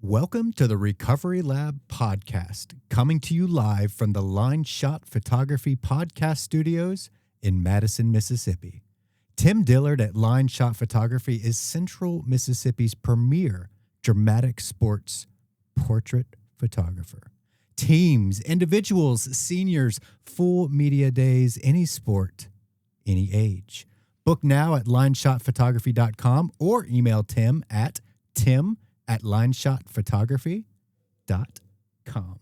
Welcome to the Recovery Lab podcast, coming to you live from the Line Shot Photography podcast studios in Madison, Mississippi. Tim Dillard at Line Shot Photography is Central Mississippi's premier dramatic sports portrait photographer. Teams, individuals, seniors, full media days, any sport, any age. Book now at lineshotphotography.com or email Tim at lineshotphotography.com.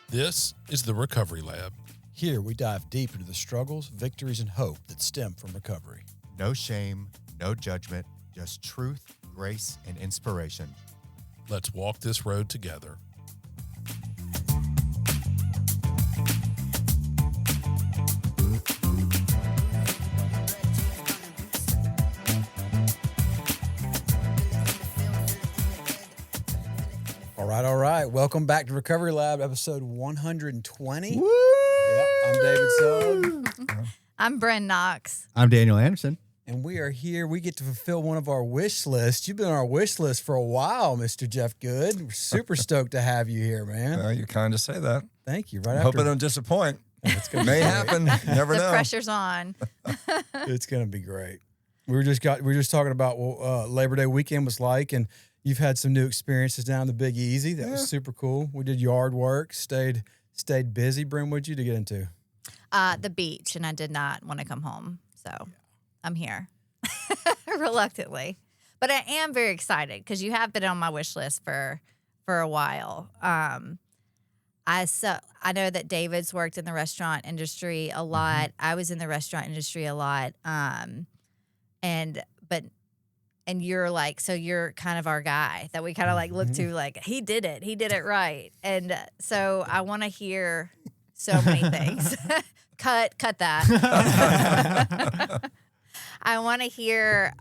This is the Recovery Lab. Here we dive deep into the struggles, victories, and hope that stem from recovery. No shame, no judgment, just truth, grace, and inspiration. Let's walk this road together. All right. Welcome back to Recovery Lab, episode 120. Woo! Yep, I'm David Sugg. I'm Brynn Knox. I'm Daniel Anderson. And we are here. We get to fulfill one of our wish lists. You've been on our wish list for a while, Mr. Jeff Good. We're super stoked to have you here, man. You're kind to say that. Thank you. I hope I don't disappoint. May happen. You never know. The pressure's on. It's going to be great. We were just talking about what Labor Day weekend was like, and you've had some new experiences down the Big Easy. That was super cool. We did yard work, stayed busy. Brynn, what'd you to get into? The beach, and I did not want to come home, so I'm here reluctantly. But I am very excited because you have been on my wish list for a while. I know that David's worked in the restaurant industry a lot. Mm-hmm. I was in the restaurant industry a lot, and you're like, so you're kind of our guy that we kind of like look to, like, he did it right. And so I want to hear so many things. Cut that. I want to hear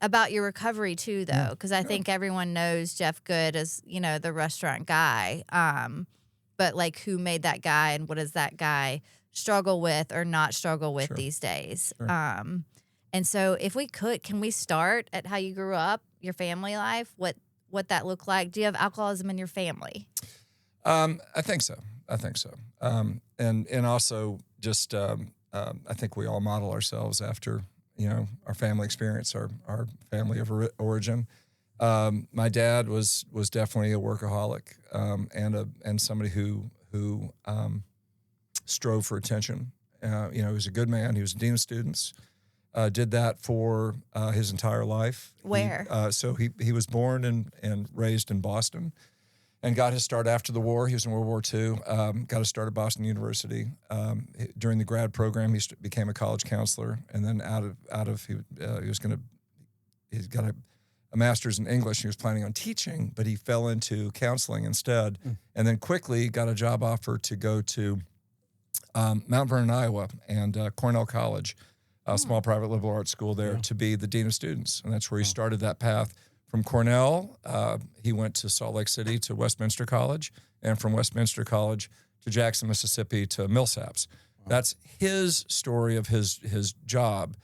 about your recovery too, though, because I think everyone knows Jeff Good as, the restaurant guy. But like, who made that guy, and what does that guy struggle with or not struggle with these days? Sure. And so if we could, can we start at how you grew up, your family life, what that looked like? Do you have alcoholism in your family? I think so. And also just, I think we all model ourselves after, our family experience, our family of origin. My dad was definitely a workaholic, and somebody who strove for attention. He was a good man. He was a dean of students. Did that for his entire life. Where? So he was born and raised in Boston, and got his start after the war. He was in World War II. Got his start at Boston University. During the grad program, he became a college counselor, and then he got a master's in English. He was planning on teaching, but he fell into counseling instead, and then quickly got a job offer to go to Mount Vernon, Iowa, and Cornell College. A small private liberal arts school there, to be the dean of students. And that's where he started that path. From Cornell, he went to Salt Lake City to Westminster College, and from Westminster College to Jackson, Mississippi to Millsaps. That's his story of his job.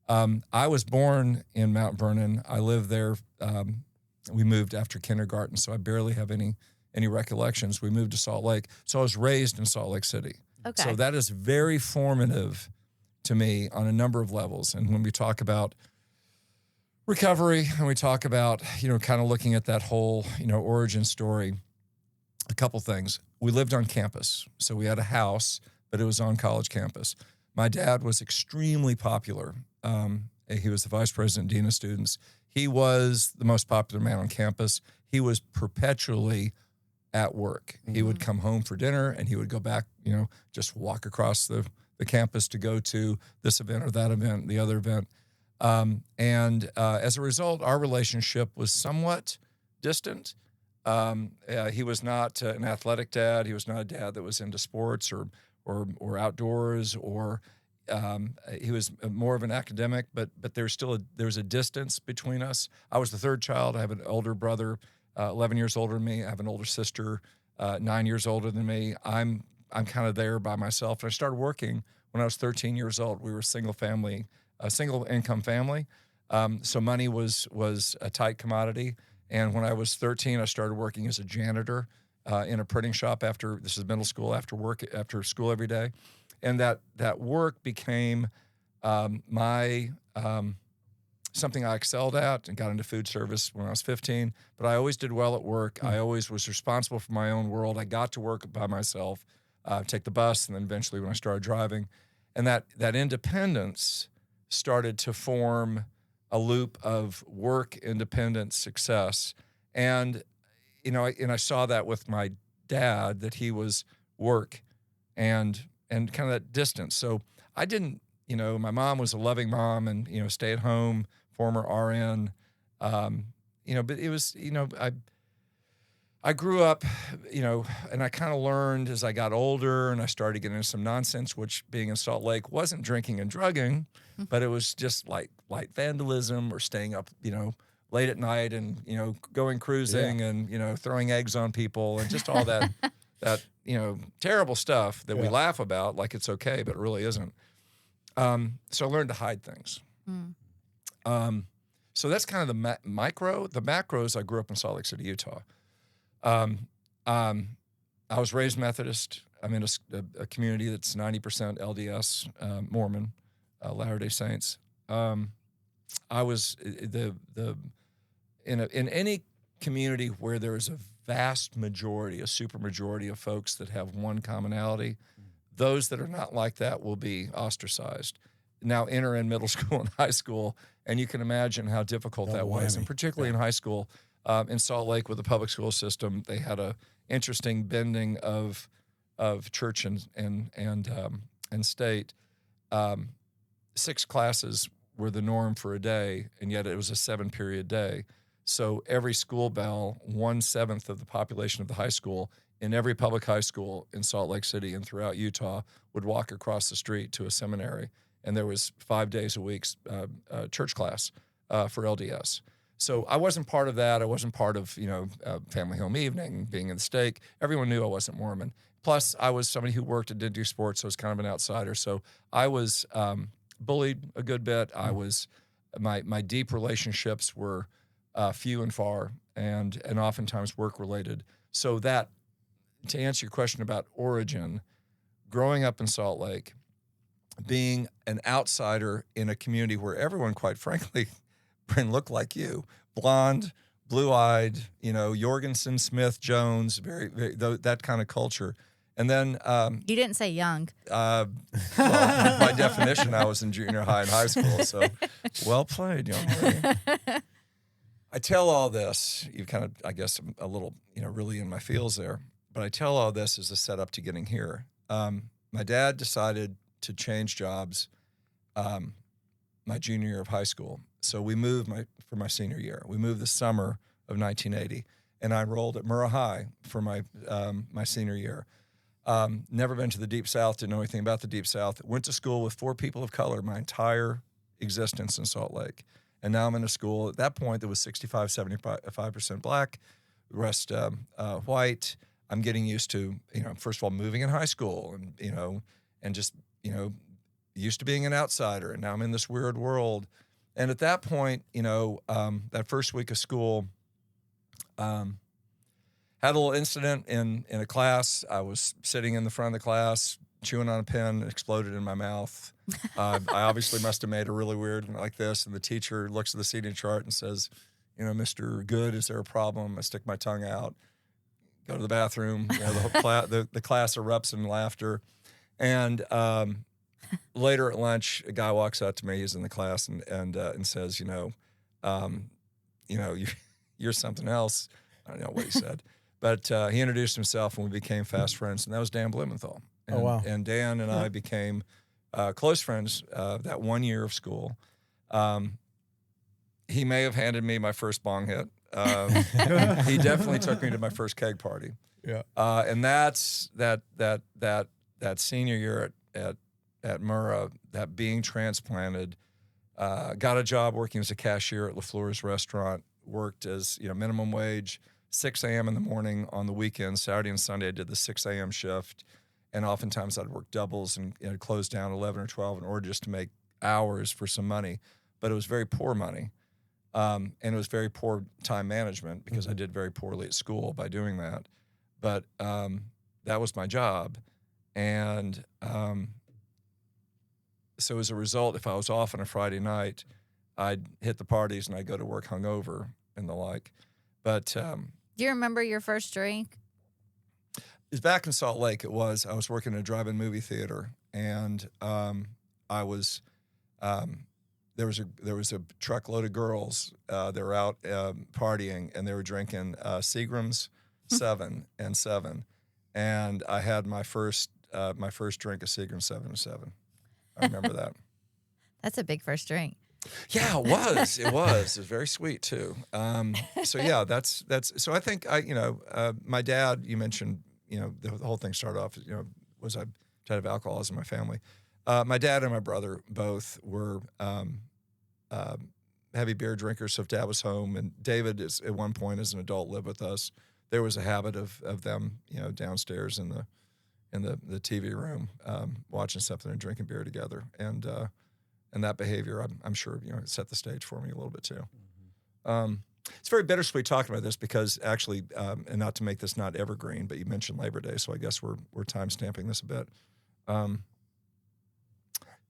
I was born in Mount Vernon. I lived there. We moved after kindergarten, so I barely have any recollections. We moved to Salt Lake. So I was raised in Salt Lake City. Okay. So that is very formative to me on a number of levels. And when we talk about recovery and we talk about, kind of looking at that whole, origin story, a couple things. We lived on campus. So we had a house, but it was on college campus. My dad was extremely popular. He was the vice president, dean of students. He was the most popular man on campus. He was perpetually at work. Mm-hmm. He would come home for dinner and he would go back, just walk across the campus to go to this event or that event, the other event. As a result, our relationship was somewhat distant. He was not an athletic dad. He was not a dad that was into sports or outdoors, or he was more of an academic, but there's a distance between us. I was the third child. I have an older brother, 11 years older than me. I have an older sister, 9 years older than me. I'm kind of there by myself. And I started working when I was 13 years old. We were a single family a single income family. So money was a tight commodity. And when I was 13, I started working as a janitor in a printing shop this is middle school, after school every day. And that work became my something I excelled at, and got into food service when I was 15. But I always did well at work. I always was responsible for my own world. I got to work by myself, take the bus, and then eventually when I started driving. And that independence started to form a loop of work, independence, success. And, I saw that with my dad, that he was work and kind of that distance. So I didn't, my mom was a loving mom and, stay at home, former RN, but it was, I grew up, and I kind of learned as I got older and I started getting into some nonsense, which being in Salt Lake wasn't drinking and drugging, but it was just like light vandalism or staying up, late at night and, going cruising and, throwing eggs on people and just all that, terrible stuff that we laugh about like it's okay, but it really isn't. So I learned to hide things. So that's kind of the micro. The macros, I grew up in Salt Lake City, Utah. I was raised Methodist. I'm in a community that's 90% LDS, Mormon, Latter-day Saints. I was in any community where there is a vast majority, a super majority of folks that have one commonality. Those that are not like that will be ostracized. Now enter in middle school and high school, and you can imagine how difficult that was, and particularly in high school. In Salt Lake with the public school system, they had a interesting bending of church and state. 6 classes were the norm for a day, and yet it was a 7-period day. So every school bell, 1/7 of the population of the high school in every public high school in Salt Lake City and throughout Utah would walk across the street to a seminary, and there was 5 days a week church class for LDS. So I wasn't part of that. I wasn't part of, family home evening, being in the stake. Everyone knew I wasn't Mormon. Plus, I was somebody who worked and didn't do sports, so I was kind of an outsider. So I was bullied a good bit. I was my deep relationships were few and far, and oftentimes work related. So that, to answer your question about origin, growing up in Salt Lake, being an outsider in a community where everyone, quite frankly, Brynn, looked like you, blonde, blue-eyed, Jorgensen, Smith, Jones, very, very that kind of culture. And then you didn't say young. Well, by definition, I was in junior high and high school, so well played, young lady. I tell all this, you kind of, I guess, a little, really in my feels there, but I tell all this as a setup to getting here. My dad decided to change jobs my junior year of high school. So we moved for my senior year. We moved the summer of 1980, and I enrolled at Murrah High for my senior year. Never been to the Deep South, didn't know anything about the Deep South. Went to school with 4 people of color my entire existence in Salt Lake. And now I'm in a school, at that point, that was 75% black, the rest white. I'm getting used to, first of all, moving in high school and just, used to being an outsider. And now I'm in this weird world. And at that point, that first week of school, had a little incident in a class. I was sitting in the front of the class, chewing on a pen, it exploded in my mouth. I obviously must have made a really weird like this. And the teacher looks at the seating chart and says, Mr. Good, is there a problem? I stick my tongue out, go to the bathroom. The class erupts in laughter. And later at lunch, a guy walks out to me. He's in the class and says, you're something else. I don't know what he said, but he introduced himself and we became fast friends. And that was Dan Blumenthal. And, oh, wow. And Dan and I became close friends that 1 year of school. He may have handed me my first bong hit. He definitely took me to my first keg party. Yeah. And that's that senior year at Murrah, that being transplanted, got a job working as a cashier at LaFleur's restaurant, worked as minimum wage, 6 a.m. in the morning on the weekends. Saturday and Sunday I did the 6 a.m. shift, and oftentimes I'd work doubles and close down 11 or 12 in order just to make hours for some money, but it was very poor money. And it was very poor time management because I did very poorly at school by doing that. But that was my job. And so as a result, if I was off on a Friday night, I'd hit the parties and I'd go to work hungover and the like. But Do you remember your first drink? it's back in Salt Lake. I was working in a drive-in movie theater, and I was there was a truckload of girls. They were out partying, and they were drinking Seagram's 7 and 7, and I had my first drink of Seagram's 7 and 7. I remember that. That's a big first drink. Yeah, it was. It was very sweet too. So yeah, that's. So I think my dad. You mentioned, the whole thing started off. Was I had alcoholism in my family. My dad and my brother both were heavy beer drinkers. So if Dad was home, and David is at one point as an adult lived with us, there was a habit of them, downstairs in the TV room, watching something and drinking beer together, and that behavior, I'm sure, set the stage for me a little bit too. It's very bittersweet talking about this because actually, and not to make this not evergreen, but you mentioned Labor Day, so I guess we're time stamping this a bit.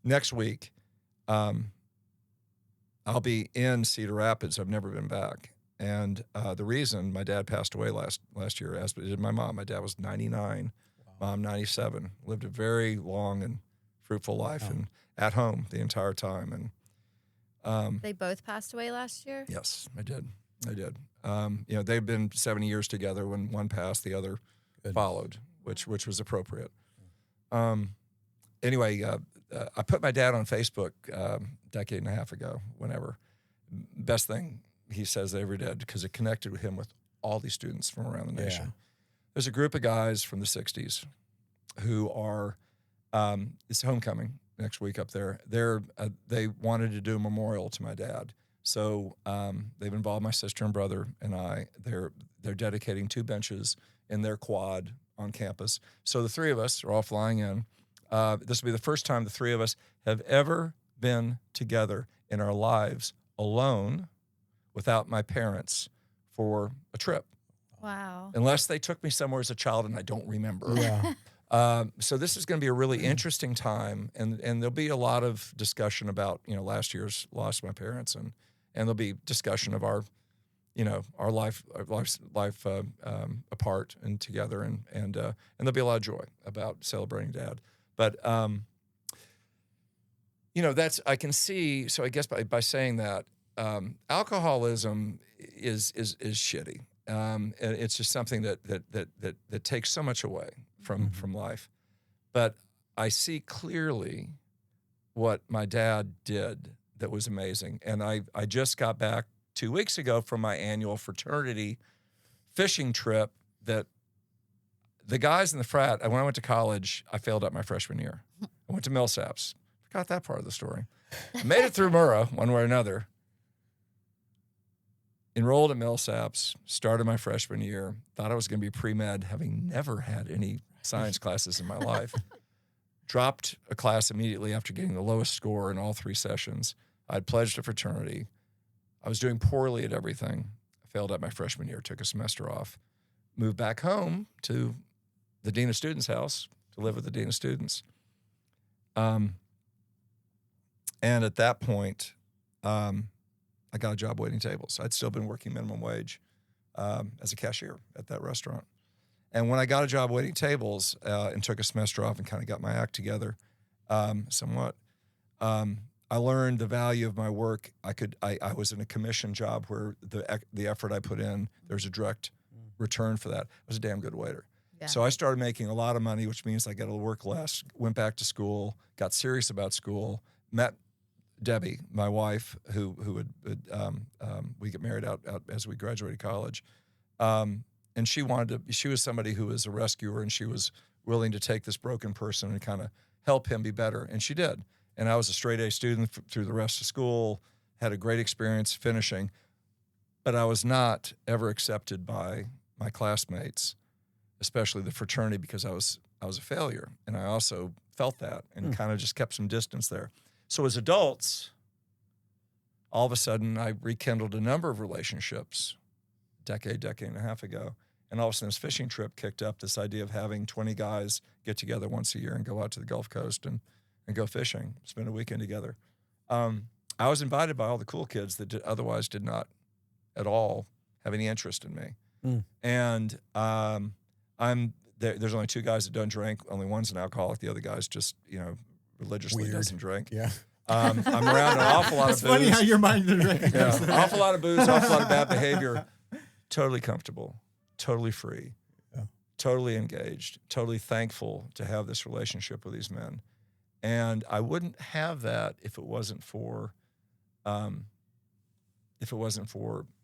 Next week, I'll be in Cedar Rapids. I've never been back, and the reason my dad passed away last year, as did my mom. My dad was 99, Mom 97. Lived a very long and fruitful life, and at home the entire time. And They both passed away last year? yes, I did. They've been 70 years together. When one passed, the other followed, which was appropriate. Anyway, I put my dad on Facebook a decade and a half ago, whenever. Best thing he says they ever did, because it connected with him with all these students from around the nation. There's a group of guys from the 60s who are, it's homecoming next week up there. They wanted to do a memorial to my dad. So they've involved my sister and brother and I. They're dedicating 2 benches in their quad on campus. So the 3 of us are all flying in. This will be the first time the 3 of us have ever been together in our lives alone without my parents for a trip. Wow. Unless they took me somewhere as a child and I don't remember. Yeah. So this is going to be a really interesting time, and there'll be a lot of discussion about last year's loss of my parents, and there'll be discussion of our life apart and together, and there'll be a lot of joy about celebrating Dad. But that's, I can see. So I guess by saying that, alcoholism is shitty. It's just something that takes so much away from life. But I see clearly what my dad did that was amazing. And I just got back 2 weeks ago from my annual fraternity fishing trip that the guys in the frat, when I went to college, I failed out my freshman year. I went to Millsaps. Forgot that part of the story. I made it through Murrah one way or another. Enrolled at Millsaps, started my freshman year, thought I was going to be pre-med, having never had any science classes in my life. Dropped a class immediately after getting the lowest score in all 3 sessions. I'd pledged a fraternity. I was doing poorly at everything. I failed out my freshman year, took a semester off, moved back home to the Dean of Students' house to live with the Dean of Students. And at that point, I got a job waiting tables. I'd still been working minimum wage as a cashier at that restaurant. And when I got a job waiting tables and took a semester off and kind of got my act together somewhat, I learned the value of my work. I was in a commission job where the effort I put in, there's a direct return for that. I was a damn good waiter. Yeah. So I started making a lot of money, which means I got to work less, went back to school, got serious about school, met Debbie, my wife, who we get married out as we graduated college. And she was somebody who was a rescuer, and she was willing to take this broken person and kind of help him be better. And she did. And I was a straight A student through the rest of school, had a great experience finishing, but I was not ever accepted by my classmates, especially the fraternity, because I was a failure. And I also felt that and kind of just kept some distance there. So as adults, all of a sudden I rekindled a number of relationships decade and a half ago. And all of a sudden this fishing trip kicked up this idea of having 20 guys get together once a year and go out to the Gulf Coast and go fishing, spend a weekend together. I was invited by all the cool kids that otherwise did not at all have any interest in me. And there's only two guys that don't drink. Only one's an alcoholic. The other guy's just, religiously doesn't drink. Yeah. I'm around an awful lot of It's booze. funny how your mind didn't recognize that. Awful lot of booze, awful lot of bad behavior. Totally comfortable, totally free, totally engaged, totally thankful to have this relationship with these men. And I wouldn't have that if it wasn't for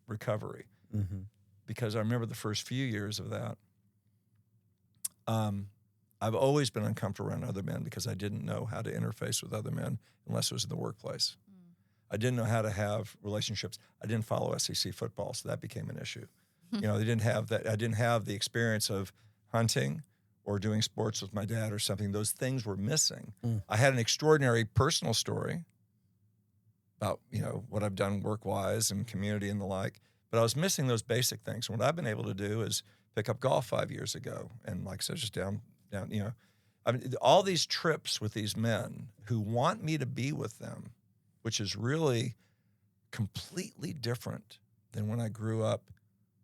recovery. Mm-hmm. Because I remember the first few years of that. I've always been uncomfortable around other men because I didn't know how to interface with other men unless it was in the workplace. I didn't know how to have relationships. I didn't follow SEC football, so that became an issue. They didn't have that. I didn't have the experience of hunting or doing sports with my dad or something. Those things were missing. I had an extraordinary personal story about, what I've done work-wise and community and the like, but I was missing those basic things. And what I've been able to do is pick up golf 5 years ago. And like I said, just down, all these trips with these men who want me to be with them, which is really completely different than when I grew up,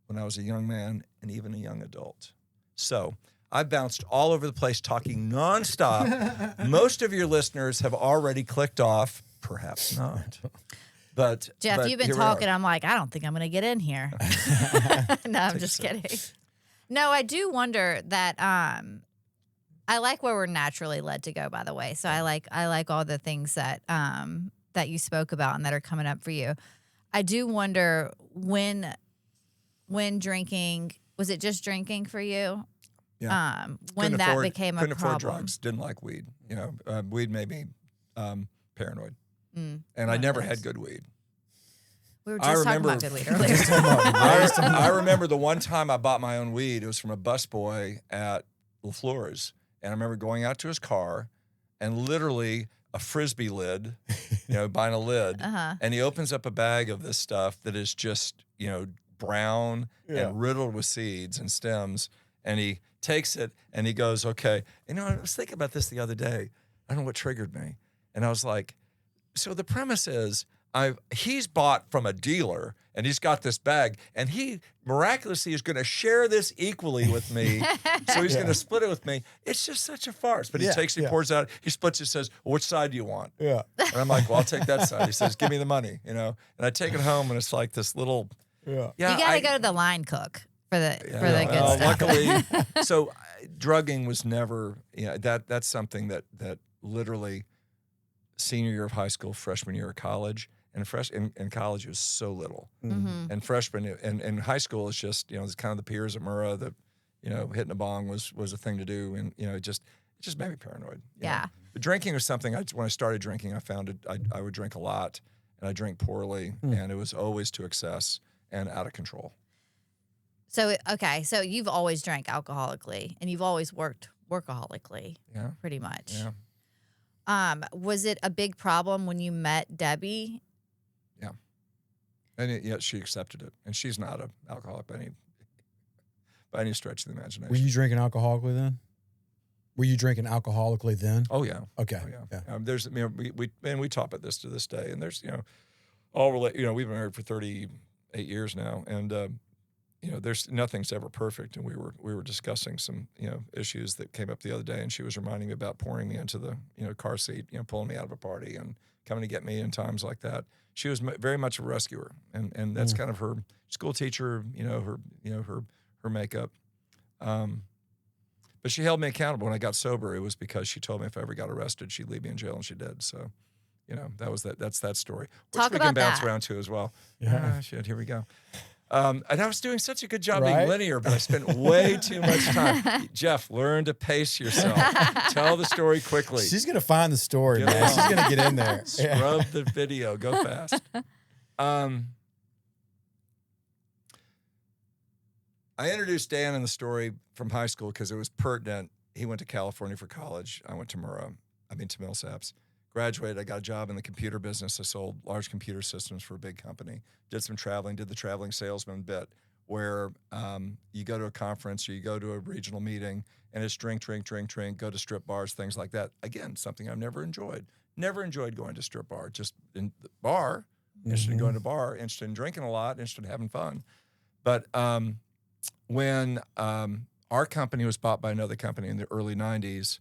when I was a young man and even a young adult. So I bounced all over the place talking nonstop. Most of your listeners have already clicked off, perhaps not. But Jeff, you've been talking. I'm like, I don't think I'm going to get in here. No, I'm just kidding. No, I do wonder that I like where we're naturally led to go, by the way. So I like all the things that that you spoke about and that are coming up for you. I do wonder when drinking, was it just drinking for you? Yeah. When that became a problem. Couldn't afford drugs. Didn't like weed. Weed made me paranoid. And I never had good weed. We were just talking about good weed earlier. I remember the one time I bought my own weed. It was from a busboy at LaFleur's. And I remember going out to his car and literally a Frisbee lid, buying a lid. And he opens up a bag of this stuff that is just, brown and riddled with seeds and stems. And he takes it and he goes, okay. I was thinking about this the other day. I don't know what triggered me. And I was like, so the premise is he's bought from a dealer and he's got this bag and he miraculously is going to share this equally with me. So he's going to split it with me. It's just such a farce. But he pours out, he splits it, says, well, which side do you want? Yeah. And I'm like, well, I'll take that side. He says, give me the money, And I take it home and it's like this little, you got to go to the line cook for the good stuff. Luckily, so drugging was never, that's something that literally senior year of high school, freshman year of college, and in college it was so little. And freshman and high school is just, it's kind of the peers at Murrah that, hitting a bong was a thing to do. And, it just made me paranoid. Yeah. But drinking was something, when I started drinking, I found I would drink a lot and I drank poorly and it was always to excess and out of control. So, okay. So you've always drank alcoholically and you've always worked workaholically. Yeah. Pretty much. Yeah. Was it a big problem when you met Debbie? Yeah. And she accepted it. And she's not an alcoholic by any stretch of the imagination. Were you drinking alcoholically then? Oh, yeah. Okay. Oh, yeah. There's, we talk about this to this day. And there's, we've been married for 38 years now. And, there's nothing's ever perfect. And we were discussing some, issues that came up the other day. And she was reminding me about pouring me into the, car seat, pulling me out of a party and coming to get me in times like that. She was very much a rescuer. And that's kind of her school teacher, her makeup. But she held me accountable. When I got sober, it was because she told me if I ever got arrested, she'd leave me in jail, and she did. So, that's that story. Which Talk we about can bounce that. around to as well. Yeah. Shit, here we go. And I was doing such a good job being linear, but I spent way too much time. Jeff, learn to pace yourself. Tell the story quickly. She's going to find the story, man. She's going to get in there. Scrub the video. Go fast. I introduced Dan in the story from high school because it was pertinent. He went to California for college. I went to Millsaps. graduated, I got a job in the computer business. I sold large computer systems for a big company. Did some traveling, did the traveling salesman bit, where you go to a conference or you go to a regional meeting and it's drink, go to strip bars, things like that. Again, something I've never enjoyed. Never enjoyed going to strip bar. Just in the bar, interested in going to bar, interested in drinking a lot, interested in having fun. But when our company was bought by another company in the early 90s,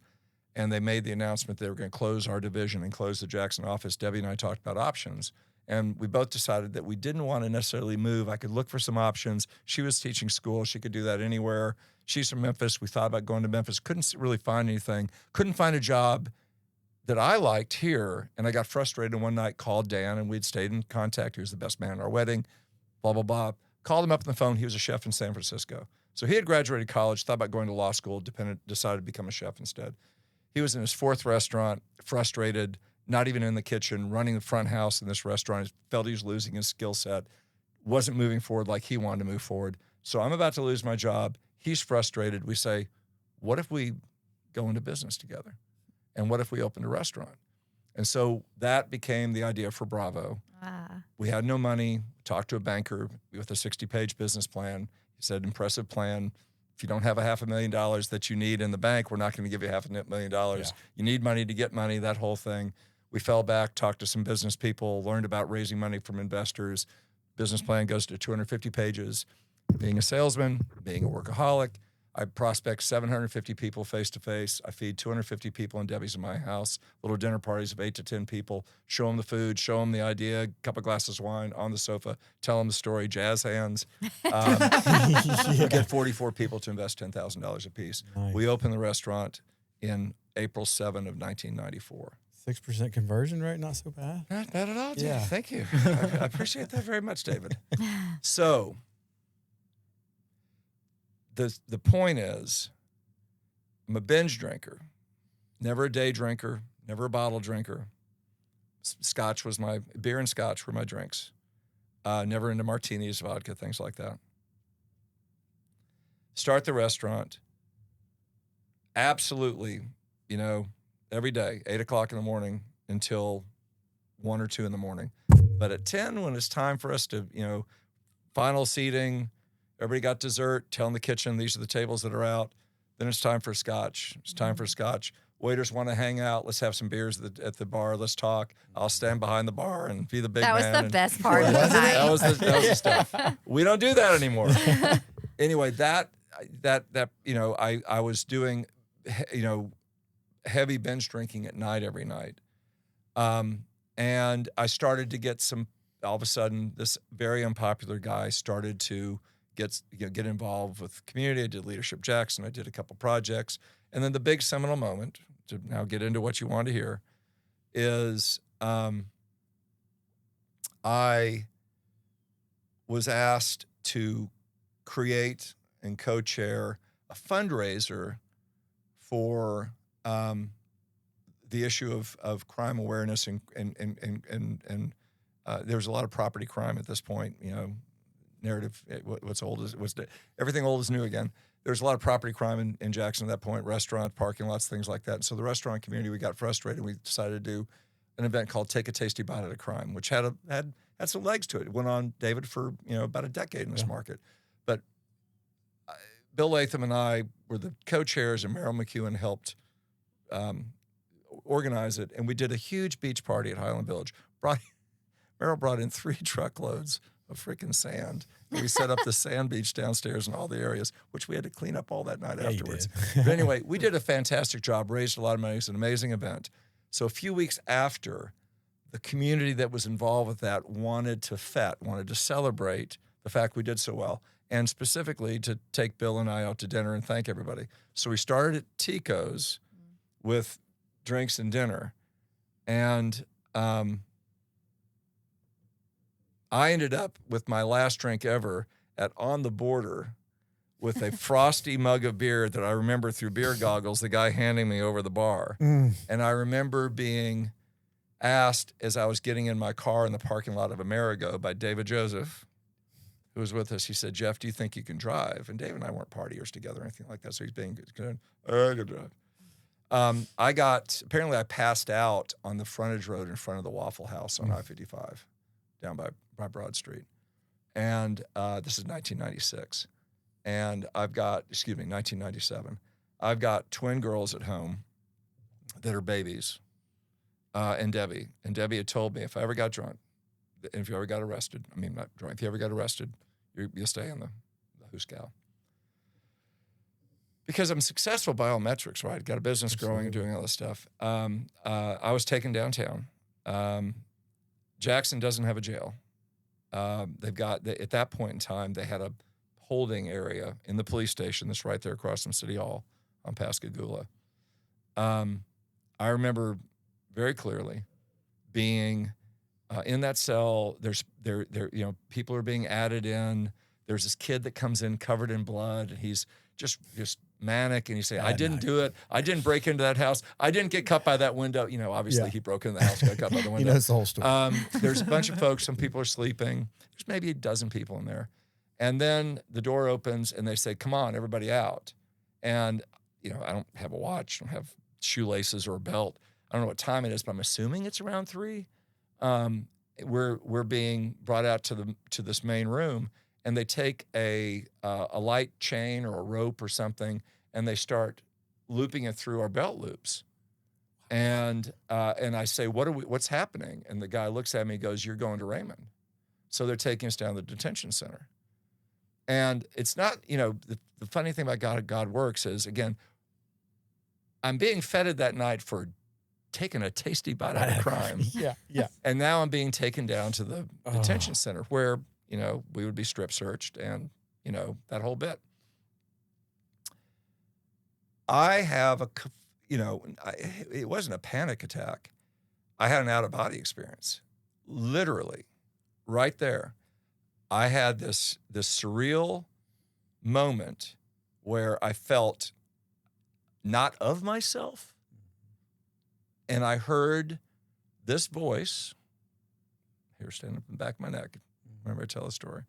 and they made the announcement they were going to close our division and close the Jackson office, Debbie and I talked about options. And we both decided that we didn't want to necessarily move. I could look for some options. She was teaching school. She could do that anywhere. She's from Memphis. We thought about going to Memphis. Couldn't really find anything. Couldn't find a job that I liked here. And I got frustrated and one night, called Dan, and we'd stayed in contact. He was the best man at our wedding, blah, blah, blah. Called him up on the phone. He was a chef in San Francisco. So he had graduated college, thought about going to law school, decided to become a chef instead. He was in his 4th restaurant, frustrated, not even in the kitchen, running the front house in this restaurant. He felt he was losing his skill set, wasn't moving forward like he wanted to move forward. So I'm about to lose my job. He's frustrated. We say, what if we go into business together? And what if we opened a restaurant? And so that became the idea for Bravo. We had no money, talked to a banker with a 60-page business plan. He said, impressive plan. If you don't have $500,000 that you need in the bank, we're not going to give you $500,000. Yeah. You need money to get money, that whole thing. We fell back, talked to some business people, learned about raising money from investors. Business plan goes to 250 pages. Being a salesman, being a workaholic, I prospect 750 people face-to-face. I feed 250 people in Debbie's in my house, little dinner parties of 8 to 10 people, show them the food, show them the idea, cup of glasses of wine on the sofa, tell them the story, jazz hands. We get 44 people to invest $10,000 a piece. Nice. We opened the restaurant in April 7 of 1994. 6% conversion rate, not so bad. Not bad at all, dude. Yeah. Thank you. I appreciate that very much, David. So the point is, I'm a binge drinker, never a day drinker, never a bottle drinker. Scotch was beer and scotch were my drinks. Never into martinis, vodka, things like that. Start the restaurant. Absolutely, every day, 8 o'clock in the morning until 1 or 2 in the morning. But at 10, when it's time for us to, final seating, everybody got dessert, tell in the kitchen, these are the tables that are out. Then it's time for scotch. It's time for scotch. Waiters want to hang out. Let's have some beers at the bar. Let's talk. I'll stand behind the bar and be the big man. That was the best part of the night. That was the stuff. We don't do that anymore. Anyway, I was doing, heavy binge drinking at night every night. And I started to get all of a sudden, this very unpopular guy started to get involved with community. I did Leadership Jackson. I did a couple projects. And then the big seminal moment, to now get into what you want to hear, is I was asked to create and co-chair a fundraiser for the issue of crime awareness and there's a lot of property crime at this point. Narrative, what's old is everything old is new again. There's a lot of property crime in Jackson at that point, restaurant, parking lots, things like that. And so the restaurant community, we got frustrated. We decided to do an event called Take a Tasty Bite at a Crime, which had some legs to it. It went on, David, for about a decade in this market. But Bill Latham and I were the co-chairs, and Merrill McEwen helped organize it. And we did a huge beach party at Highland Village. Merrill brought in 3 truckloads of freaking sand. And we set up the sand beach downstairs in all the areas, which we had to clean up all that night afterwards. But anyway, we did a fantastic job, raised a lot of money. It was an amazing event. So a few weeks after, the community that was involved with that wanted to celebrate the fact we did so well, and specifically to take Bill and I out to dinner and thank everybody. So we started at Tico's with drinks and dinner. And I ended up with my last drink ever at On the Border with a frosty mug of beer that I remember through beer goggles, the guy handing me over the bar. And I remember being asked as I was getting in my car in the parking lot of Amerigo by David Joseph, who was with us. He said, "Jeff, do you think you can drive?" And David and I weren't partiers together or anything like that, so he's being good. I can drive. Apparently I passed out on the frontage road in front of the Waffle House on I-55 down by Broad Street. And this is 1996. And 1997. I've got twin girls at home that are babies, and Debbie. And Debbie had told me if I ever got drunk, and if you ever got arrested, I mean, not drunk, if you ever got arrested, you'll stay in the Hooskow. Because I'm successful by all metrics, right? Got a business growing and doing all this stuff. I was taken downtown. Jackson doesn't have a jail. At that point in time, they had a holding area in the police station that's right there across from City Hall on Pascagoula. I remember very clearly being in that cell. People are being added in. There's this kid that comes in covered in blood, and he's just manic, and you say, I didn't do it. I didn't break into that house. I didn't get cut by that window. Obviously he broke into the house, got cut by the window. He knows the whole story. There's a bunch of folks. Some people are sleeping. There's maybe a dozen people in there. And then the door opens, and they say, come on, everybody out. And, I don't have a watch. I don't have shoelaces or a belt. I don't know what time it is, but I'm assuming it's around 3. We're being brought out to this main room, and they take a light chain or a rope or something, and they start looping it through our belt loops. And I say, what's happening? And the guy looks at me and goes, you're going to Raymond. So they're taking us down to the detention center. And it's not, the funny thing about God works is, again, I'm being feted that night for taking a tasty bite out of crime. Yeah. And now I'm being taken down to the detention center where, we would be strip searched and, that whole bit. I have it wasn't a panic attack. I had an out-of-body experience. Literally, right there. I had this surreal moment where I felt not of myself, and I heard this voice, here standing up in the back of my neck, whenever I tell a story.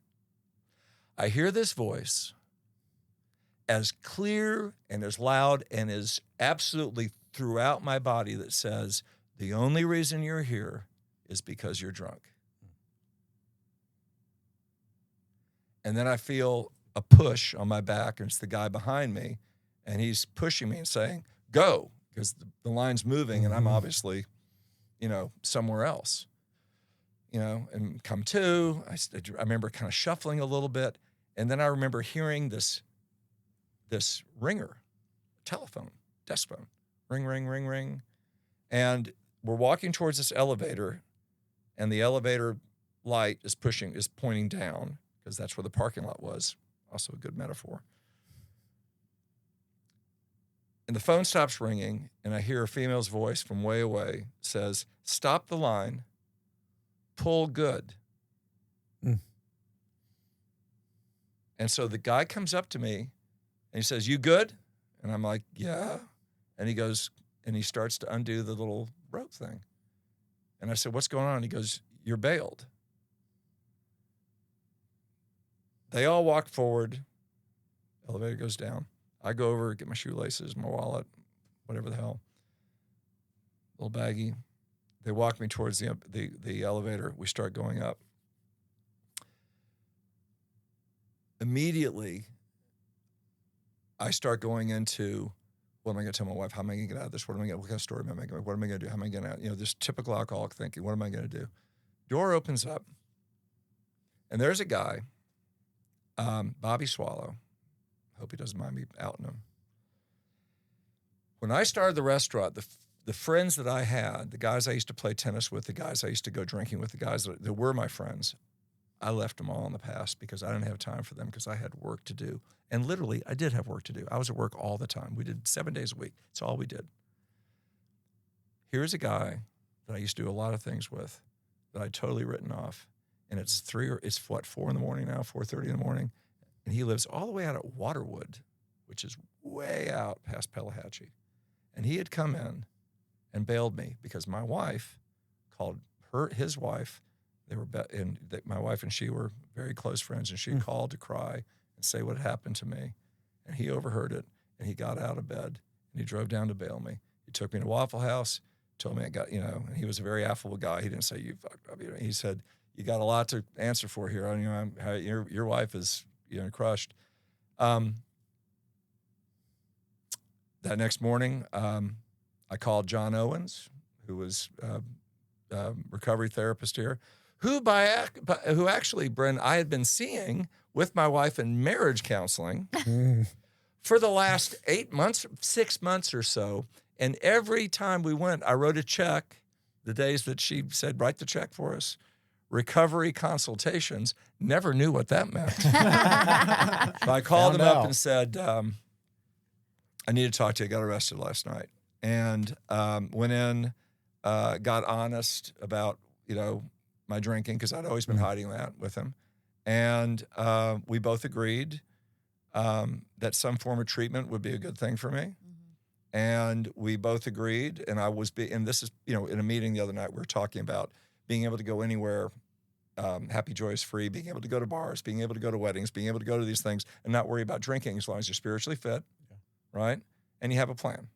I hear this voice as clear and as loud and as absolutely throughout my body that says, the only reason you're here is because you're drunk. And then I feel a push on my back, and it's the guy behind me, and he's pushing me and saying, go, because the line's moving, and I'm obviously, somewhere else. And come to, I remember kind of shuffling a little bit, and then I remember hearing this ringer, telephone, desk phone, ring, ring, ring, ring. And we're walking towards this elevator, and the elevator light is pointing down, because that's where the parking lot was. Also a good metaphor. And the phone stops ringing, and I hear a female's voice from way away says, stop the line, pull good. And so the guy comes up to me, and he says, you good? And I'm like, yeah. And he goes, and he starts to undo the little rope thing. And I said, what's going on? And he goes, you're bailed. They all walk forward. Elevator goes down. I go over, get my shoelaces, my wallet, whatever the hell. Little baggie. They walk me towards the elevator. We start going up. Immediately, I start going into, what am I going to tell my wife? How am I going to get out of this? What kind of story am I making? What am I going to do? How am I going to, this typical alcoholic thinking. What am I going to do? Door opens up, and there's a guy, Bobby Swallow. Hope he doesn't mind me outing him. When I started the restaurant, the friends that I had, the guys I used to play tennis with, the guys I used to go drinking with, the guys that were my friends, I left them all in the past because I didn't have time for them because I had work to do. And literally, I did have work to do. I was at work all the time. We did 7 days a week. That's all we did. Here's a guy that I used to do a lot of things with that I'd totally written off. And it's 4 in the morning now, 4:30 in the morning. And he lives all the way out at Waterwood, which is way out past Pelahatchie. And he had come in and bailed me because my wife called his wife. My wife and she were very close friends, and she called to cry and say what had happened to me. And he overheard it, and he got out of bed, and he drove down to bail me. He took me to Waffle House, told me I got, and he was a very affable guy. He didn't say, you fucked up. He said, you got a lot to answer for here. Your wife is, crushed. That next morning, I called John Owens, who was a recovery therapist here, who actually, Brynn, I had been seeing with my wife in marriage counseling for the last 6 months or so. And every time we went, I wrote a check the days that she said, write the check for us. Recovery consultations, never knew what that meant. So I called him up and said, I need to talk to you. I got arrested last night. And went in, got honest about, my drinking, because I'd always been hiding that with him. And we both agreed that some form of treatment would be a good thing for me. And we both agreed, and and this is, in a meeting the other night, we were talking about being able to go anywhere, happy, joyous, free, being able to go to bars, being able to go to weddings, being able to go to these things and not worry about drinking as long as you're spiritually fit, right? And you have a plan.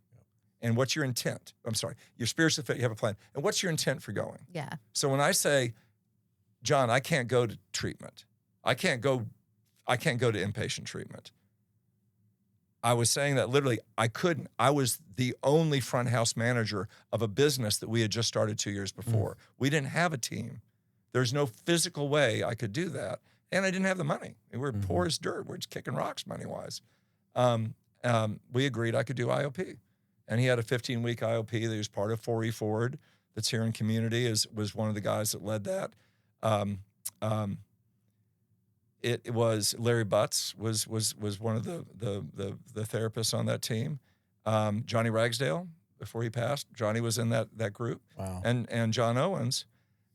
And what's your intent? I'm sorry, you're spiritually fit, you have a plan. And what's your intent for going? Yeah. So when I say, John, I can't go to treatment, I can't go to inpatient treatment, I was saying that literally I couldn't. I was the only front house manager of a business that we had just started 2 years before. We didn't have a team. There's no physical way I could do that. And I didn't have the money. We were poor as dirt. We're just kicking rocks money-wise. We agreed I could do IOP. And he had a 15-week IOP that he was part of, 4E Forward, that's here in community, was one of the guys that led that. It was Larry Butts was one of the therapists on that team. Johnny Ragsdale, before he passed, Johnny was in that group. Wow. And John Owens,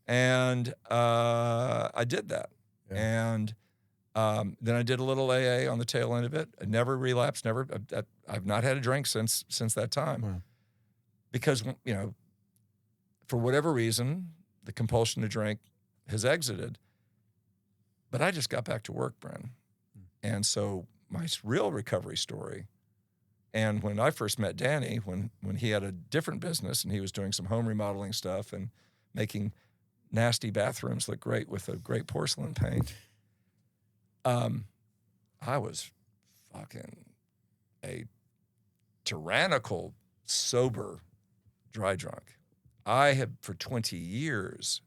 and I did that. Yeah. And then I did a little AA on the tail end of it. I never relapsed. I've not had a drink since that time. Wow. Because for whatever reason, the compulsion to drink has exited. But I just got back to work, Brynn. And so my real recovery story, and when I first met Danny, when he had a different business and he was doing some home remodeling stuff and making nasty bathrooms look great with a great porcelain paint, I was fucking a tyrannical, sober, dry drunk. I have, for 20 years,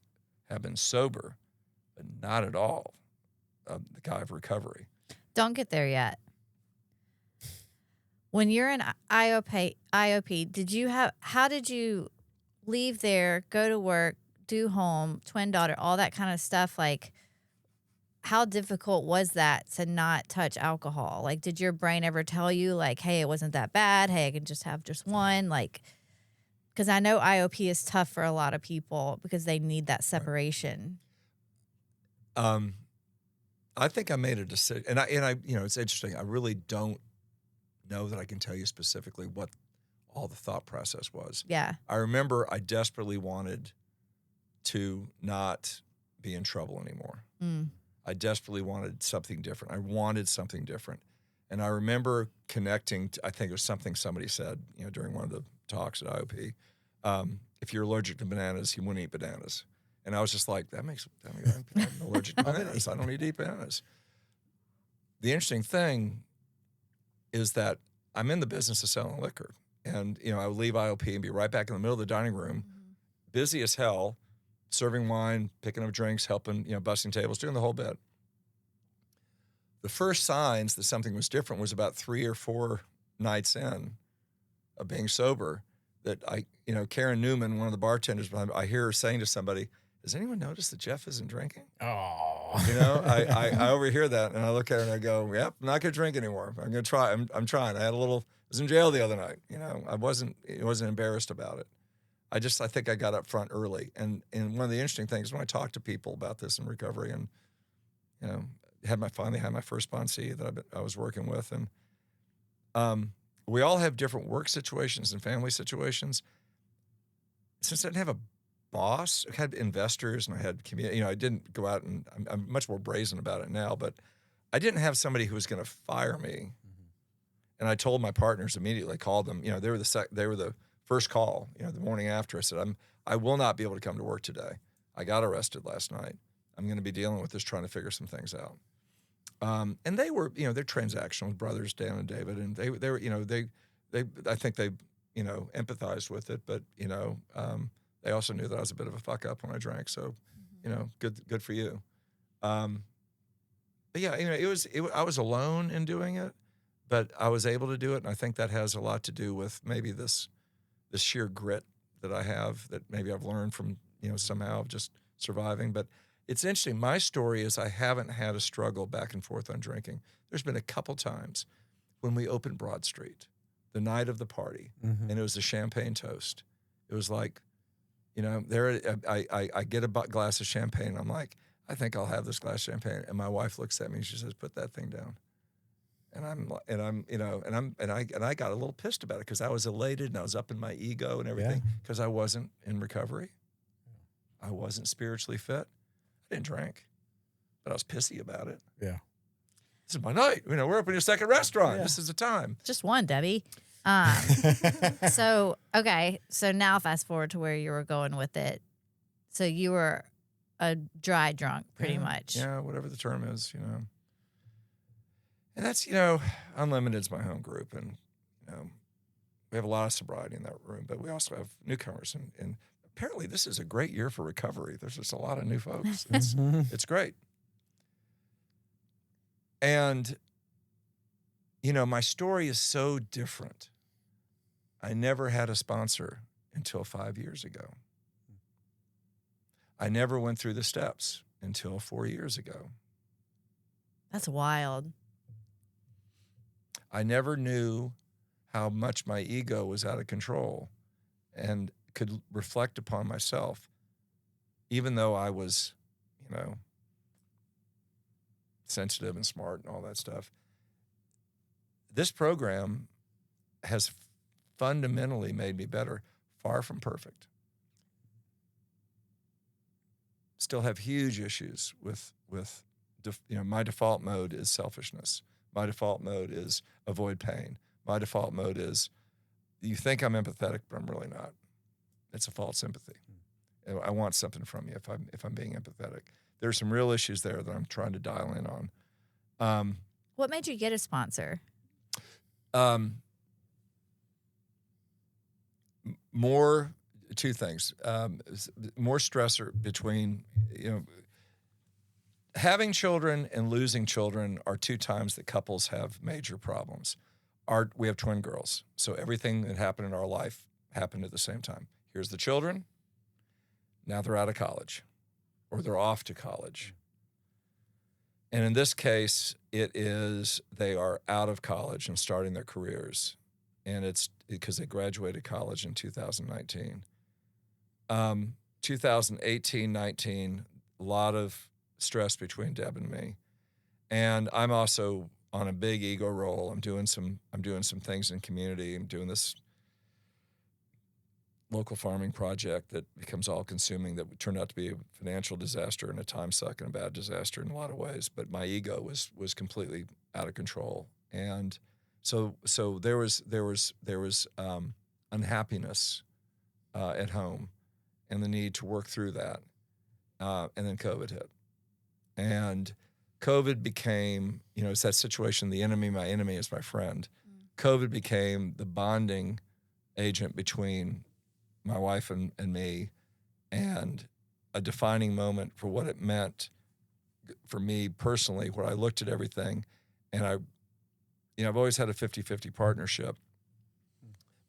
have been sober, but not at all the guy of recovery. Don't get there yet. When you're in IOP, how did you leave there, go to work, do home, twin daughter, all that kind of stuff? Like, how difficult was that to not touch alcohol? Like, did your brain ever tell you, like, hey, it wasn't that bad. Hey, I can just have just one. Like, because I know IOP is tough for a lot of people because they need that separation. I think I made a decision, and I, it's interesting. I really don't know that I can tell you specifically what all the thought process was. Yeah. I remember I desperately wanted to not be in trouble anymore. I desperately wanted something different. I wanted something different. And I remember connecting to, I think it was something somebody said, during one of the talks at IOP, if you're allergic to bananas, you wouldn't eat bananas. And I was just like, I'm allergic to bananas. I don't need to eat bananas. The interesting thing is that I'm in the business of selling liquor. And, I would leave IOP and be right back in the middle of the dining room, busy as hell, serving wine, picking up drinks, helping, busting tables, doing the whole bit. The first signs that something was different was about 3 or 4 nights in of being sober that Karen Newman, one of the bartenders, I hear her saying to somebody, has anyone noticed that Jeff isn't drinking? Oh. I overhear that and I look at her and I go, yep, I'm not going to drink anymore. I'm going to try. I'm trying. I was in jail the other night. I wasn't embarrassed about it. I think I got up front early. And one of the interesting things when I talk to people about this in recovery and, finally had my first sponsee that I was working with. And we all have different work situations and family situations. Since I didn't have a boss, I had investors and I had community, I didn't go out and I'm much more brazen about it now, but I didn't have somebody who was going to fire me. And I told my partners immediately, called them, they were the first call, the morning after, I said, I will not be able to come to work today. I got arrested last night. I'm going to be dealing with this, trying to figure some things out. And they were, they're transactional brothers, Dan and David, and they were, I think they, empathized with it, but, they also knew that I was a bit of a fuck up when I drank. So, good for you. But yeah, I was alone in doing it, but I was able to do it. And I think that has a lot to do with maybe this sheer grit that I have, that maybe I've learned from, somehow just surviving. But it's interesting. My story is I haven't had a struggle back and forth on drinking. There's been a couple times when we opened Broad Street, the night of the party, and it was a champagne toast. It was like, I get a glass of champagne, and I'm like, I think I'll have this glass of champagne. And my wife looks at me and she says, "Put that thing down." And I got a little pissed about it because I was elated and I was up in my ego and everything because I wasn't in recovery. I wasn't spiritually fit. I didn't drink, but I was pissy about it. Yeah. This is my night. We're opening a second restaurant. Yeah. This is the time. Just one, Debbie. So now fast forward to where you were going with it. So you were a dry drunk pretty much. Yeah, whatever the term is, And that's, Unlimited's my home group, and, we have a lot of sobriety in that room, but we also have newcomers, and apparently this is a great year for recovery. There's just a lot of new folks. It's great. And, my story is so different. I never had a sponsor until 5 years ago. I never went through the steps until 4 years ago. That's wild. I never knew how much my ego was out of control and could reflect upon myself, even though I was, sensitive and smart and all that stuff. This program has fundamentally made me better, far from perfect. Still have huge issues with my default mode is selfishness. My default mode is avoid pain. My default mode is you think I'm empathetic, but I'm really not. It's a false sympathy. I want something from you if I'm being empathetic. There's some real issues there that I'm trying to dial in on. What made you get a sponsor? Two things. More stressor between, having children and losing children are two times that couples have major problems. We have twin girls, so everything that happened in our life happened at the same time. Here's the children. Now they're out of college, or they're off to college. And in this case, they are out of college and starting their careers. And it's because they graduated college in 2019. 2018, 19, a lot of stress between Deb and me. And I'm also on a big ego roll. I'm doing some things in community. I'm doing this local farming project that becomes all consuming, that turned out to be a financial disaster and a time suck and a bad disaster in a lot of ways. But my ego was completely out of control. And so there was unhappiness at home and the need to work through that. And then COVID hit. And COVID became, it's that situation, the enemy, my enemy is my friend. COVID became the bonding agent between my wife and me, and a defining moment for what it meant for me personally, where I looked at everything. And I've always had a 50-50 partnership,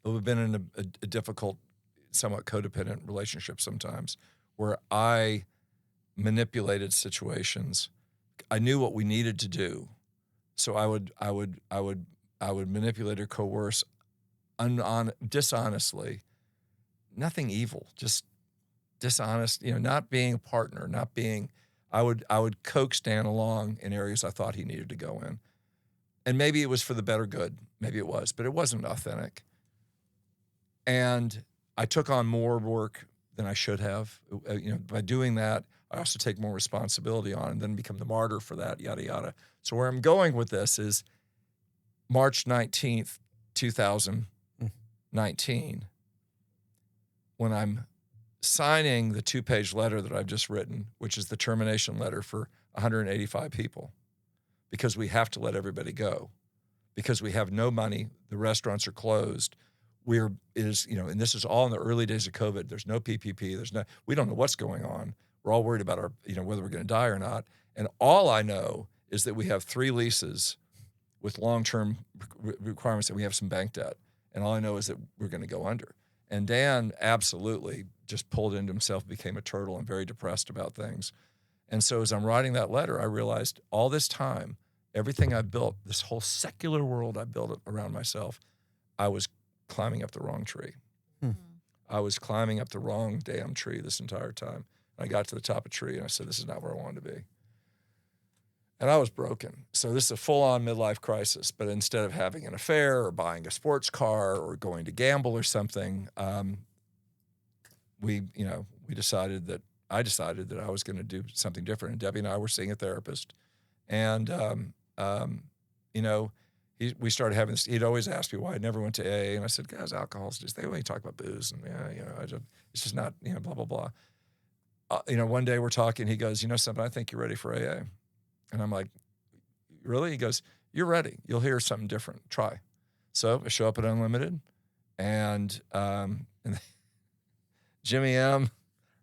but we've been in a difficult, somewhat codependent relationship sometimes, where I manipulated situations. I knew what we needed to do, so I would manipulate or coerce dishonestly. Nothing evil, just dishonest. Not being a partner, I would coax Dan along in areas I thought he needed to go in, and maybe it was for the better good. Maybe it was, but it wasn't authentic. And I took on more work than I should have. By doing that, I also take more responsibility on and then become the martyr for that, yada, yada. So where I'm going with this is March 19th, 2019, when I'm signing the 2-page letter that I've just written, which is the termination letter for 185 people, because we have to let everybody go, because we have no money, the restaurants are closed. And this is all in the early days of COVID. There's no PPP. We don't know what's going on. We're all worried about whether we're going to die or not. And all I know is that we have 3 leases with long-term requirements, and we have some bank debt. And all I know is that we're going to go under. And Dan absolutely just pulled into himself, became a turtle, and very depressed about things. And so as I'm writing that letter, I realized all this time, everything I built, this whole secular world I built around myself, I was climbing up the wrong tree. I was climbing up the wrong damn tree this entire time. I got to the top of the tree and I said, this is not where I wanted to be. And I was broken. So this is a full-on midlife crisis. But instead of having an affair or buying a sports car or going to gamble or something, I decided that I was going to do something different. And Debbie and I were seeing a therapist. And, we started having this. He'd always ask me why I never went to AA. And I said, guys, alcohol's just, they only talk about booze. And, it's just not, blah, blah, blah. One day we're talking, he goes, something, I think you're ready for AA. And I'm like, really? He goes, you're ready. You'll hear something different. Try. So I show up at Unlimited, and Jimmy M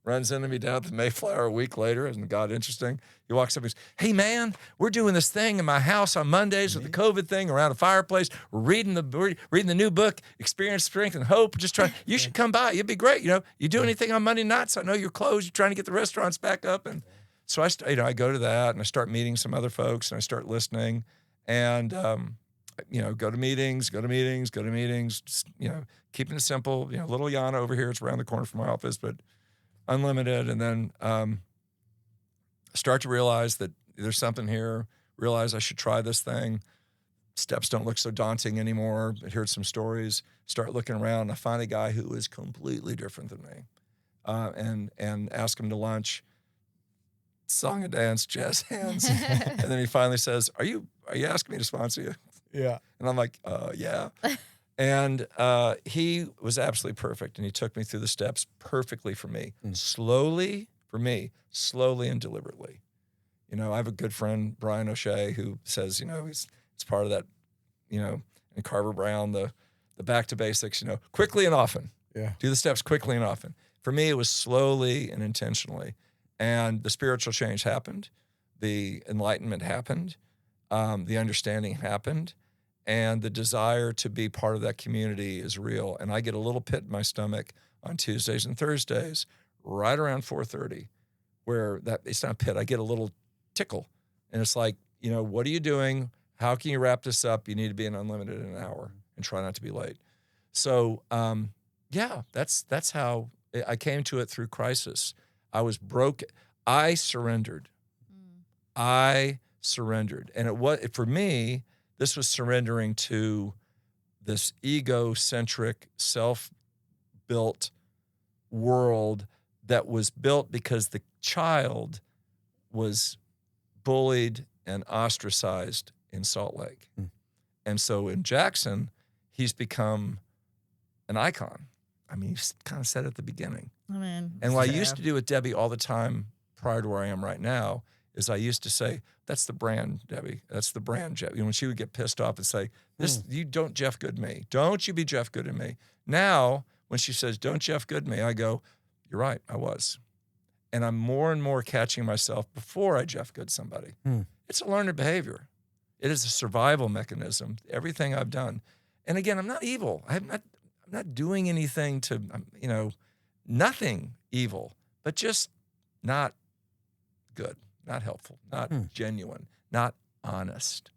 runs into me down at the Mayflower a week later. Isn't God interesting? He walks up and goes, hey, man, we're doing this thing in my house on Mondays with the COVID thing around a fireplace. We're reading the new book, Experience, Strength, and Hope. You should come by. You'd be great. You do anything on Monday nights? I know you're closed. You're trying to get the restaurants back up. And so I go to that, and I start meeting some other folks, and I start listening, and go to meetings, just, keeping it simple. Little Yana over here, it's around the corner from my office, but Unlimited, and then start to realize that there's something here. Realize I should try this thing. Steps don't look so daunting anymore. I heard some stories. Start looking around. And I find a guy who is completely different than me, and ask him to lunch. Song and dance, jazz hands. And then he finally says, are you asking me to sponsor you? Yeah. And I'm like, yeah. And he was absolutely perfect. And he took me through the steps perfectly for me. Slowly and deliberately. I have a good friend, Brian O'Shea, who says, it's part of that, and Carver Brown, the back to basics, quickly and often. Yeah. Do the steps quickly and often. For me, it was slowly and intentionally. And the spiritual change happened. The enlightenment happened. The understanding happened. And the desire to be part of that community is real. And I get a little pit in my stomach on Tuesdays and Thursdays, right around 4:30, where it's not a pit. I get a little tickle. And it's like, what are you doing? How can you wrap this up? You need to be in Unlimited in an hour and try not to be late. So, that's how I came to it through crisis. I was broke. I surrendered. And for me, this was surrendering to this egocentric, self-built world that was built because the child was bullied and ostracized in Salt Lake. And so in Jackson, he's become an icon. I mean, you kind of said at the beginning. And what I used to do with Debbie all the time prior to where I am right now is I used to say, that's the brand, Debbie. That's the brand, Jeff. When she would get pissed off and say, you don't Jeff Good me. Don't you be Jeff Good in me. Now, when she says, don't Jeff Good me, I go, you're right, I was. And I'm more and more catching myself before I Jeff Good somebody. It's a learned behavior. It is a survival mechanism, everything I've done. And again, I'm not evil. I'm not doing anything to, nothing evil, but just not good, not helpful, not genuine, not honest.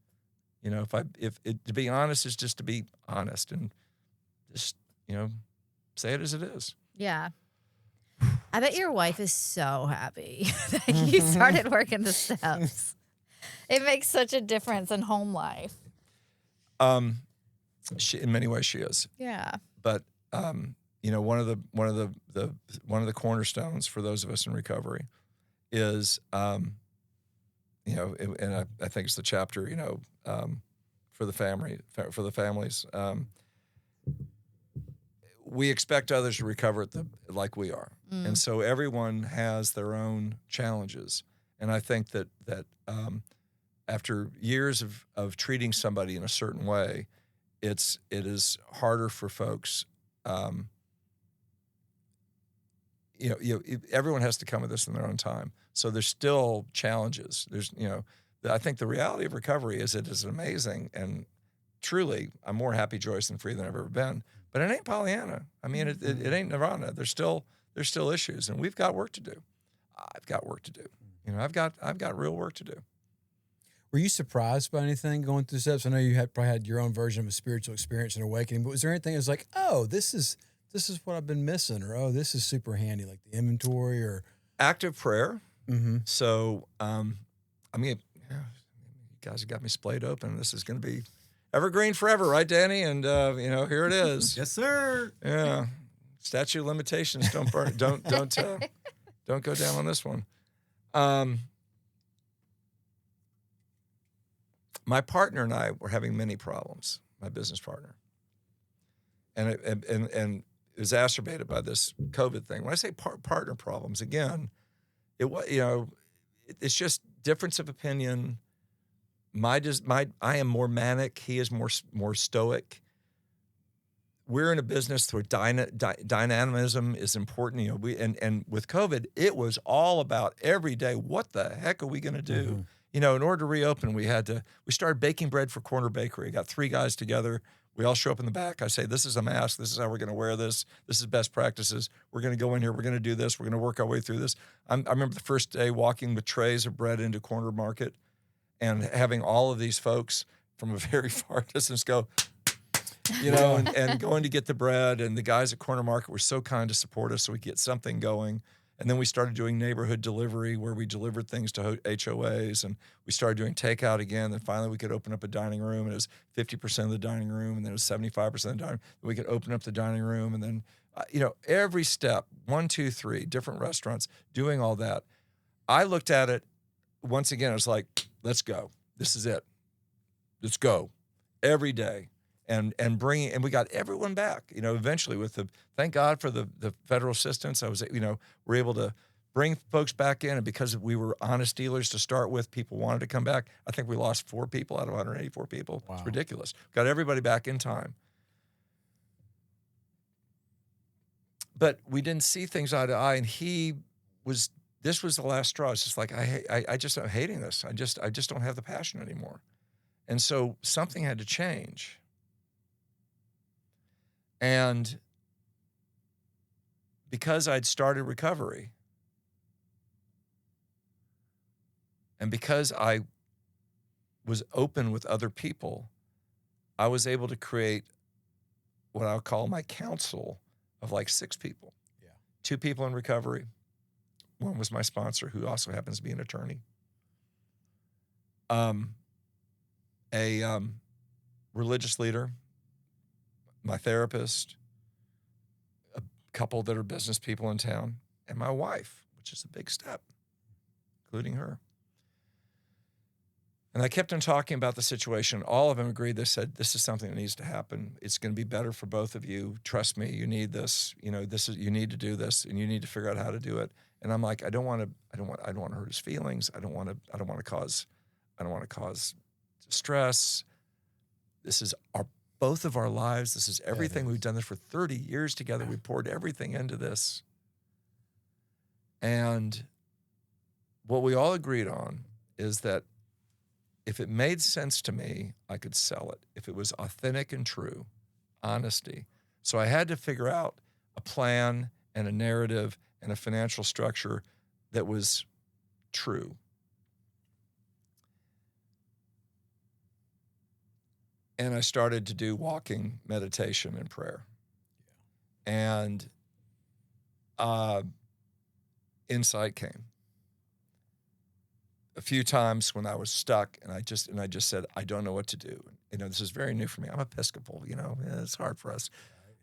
To be honest is just to be honest and just, say it as it is. Yeah. I bet your wife is so happy that you started working the steps. It makes such a difference in home life. In many ways she is. Yeah. But one of the cornerstones for those of us in recovery is and I think it's the chapter for the families. we expect others to recover like we are. And so everyone has their own challenges. And I think that after years of treating somebody in a certain way, it is harder for folks. Everyone has to come with this in their own time. So there's still challenges. I think the reality of recovery is it is amazing, and truly, I'm more happy, joyous, and free than I've ever been. But it ain't Pollyanna. I mean, it ain't Nirvana. There's still issues, and we've got work to do. I've got work to do. I've got real work to do. Were you surprised by anything going through steps? I know you probably had your own version of a spiritual experience and awakening, but was there anything that was like, oh, this is what I've been missing, or oh, this is super handy, like the inventory or active prayer? Mm-hmm. So, you guys have got me splayed open. This is going to be evergreen forever, right, Danny? And here it is. Yes, sir. Yeah, statute of limitations. Don't burn. Don't go down on this one. My partner and I were having many problems. My business partner, and it was exacerbated by this COVID thing. When I say partner problems, again, it's just difference of opinion. I am more manic. He is more stoic. We're in a business where dynamism is important. And with COVID, it was all about every day. What the heck are we going to do? Mm-hmm. In order to reopen, we started baking bread for Corner Bakery. I got 3 guys together. We all show up in the back. I say, this is a mask. This is how we're going to wear this. This is best practices. We're going to go in here. We're going to do this. We're going to work our way through this. I remember the first day walking with trays of bread into Corner Market and having all of these folks from a very far distance go, and going to get the bread. And the guys at Corner Market were so kind to support us so we get something going. And then we started doing neighborhood delivery where we delivered things to HOAs, and we started doing takeout again. Then finally we could open up a dining room, and it was 50% of the dining room, and then it was 75% of the dining room. We could open up the dining room, and then, every step, 1, 2, 3, different restaurants, doing all that. I looked at it once again. I was like, let's go. This is it. Let's go every day. And we got everyone back, eventually thank God for the federal assistance. We're able to bring folks back in. And because we were honest dealers to start with, people wanted to come back. I think we lost 4 people out of 184 people. Wow. It's ridiculous. Got everybody back in time. But we didn't see things eye to eye. And this was the last straw. It's just like, I'm hating this. I just don't have the passion anymore. And so something had to change. And because I'd started recovery, and because I was open with other people, I was able to create what I'll call my council of like 6 people. Yeah. 2 people in recovery. One was my sponsor, who also happens to be an attorney. A religious leader, my therapist, a couple that are business people in town, and my wife, which is a big step, including her. And I kept on talking about the situation. All of them agreed. They said, this is something that needs to happen. It's going to be better for both of you. Trust me, you need this. You need to do this, and you need to figure out how to do it. And I'm like, I don't want to hurt his feelings. I don't want to cause stress. This is both of our lives. This is everything. We've done this for 30 years together. We poured everything into this. And what we all agreed on is that if it made sense to me, I could sell it. If it was authentic and true, honesty. So I had to figure out a plan and a narrative and a financial structure that was true. And I started to do walking, meditation, and prayer. And insight came. A few times when I was stuck, and I just said, I don't know what to do. This is very new for me. I'm Episcopal. It's hard for us.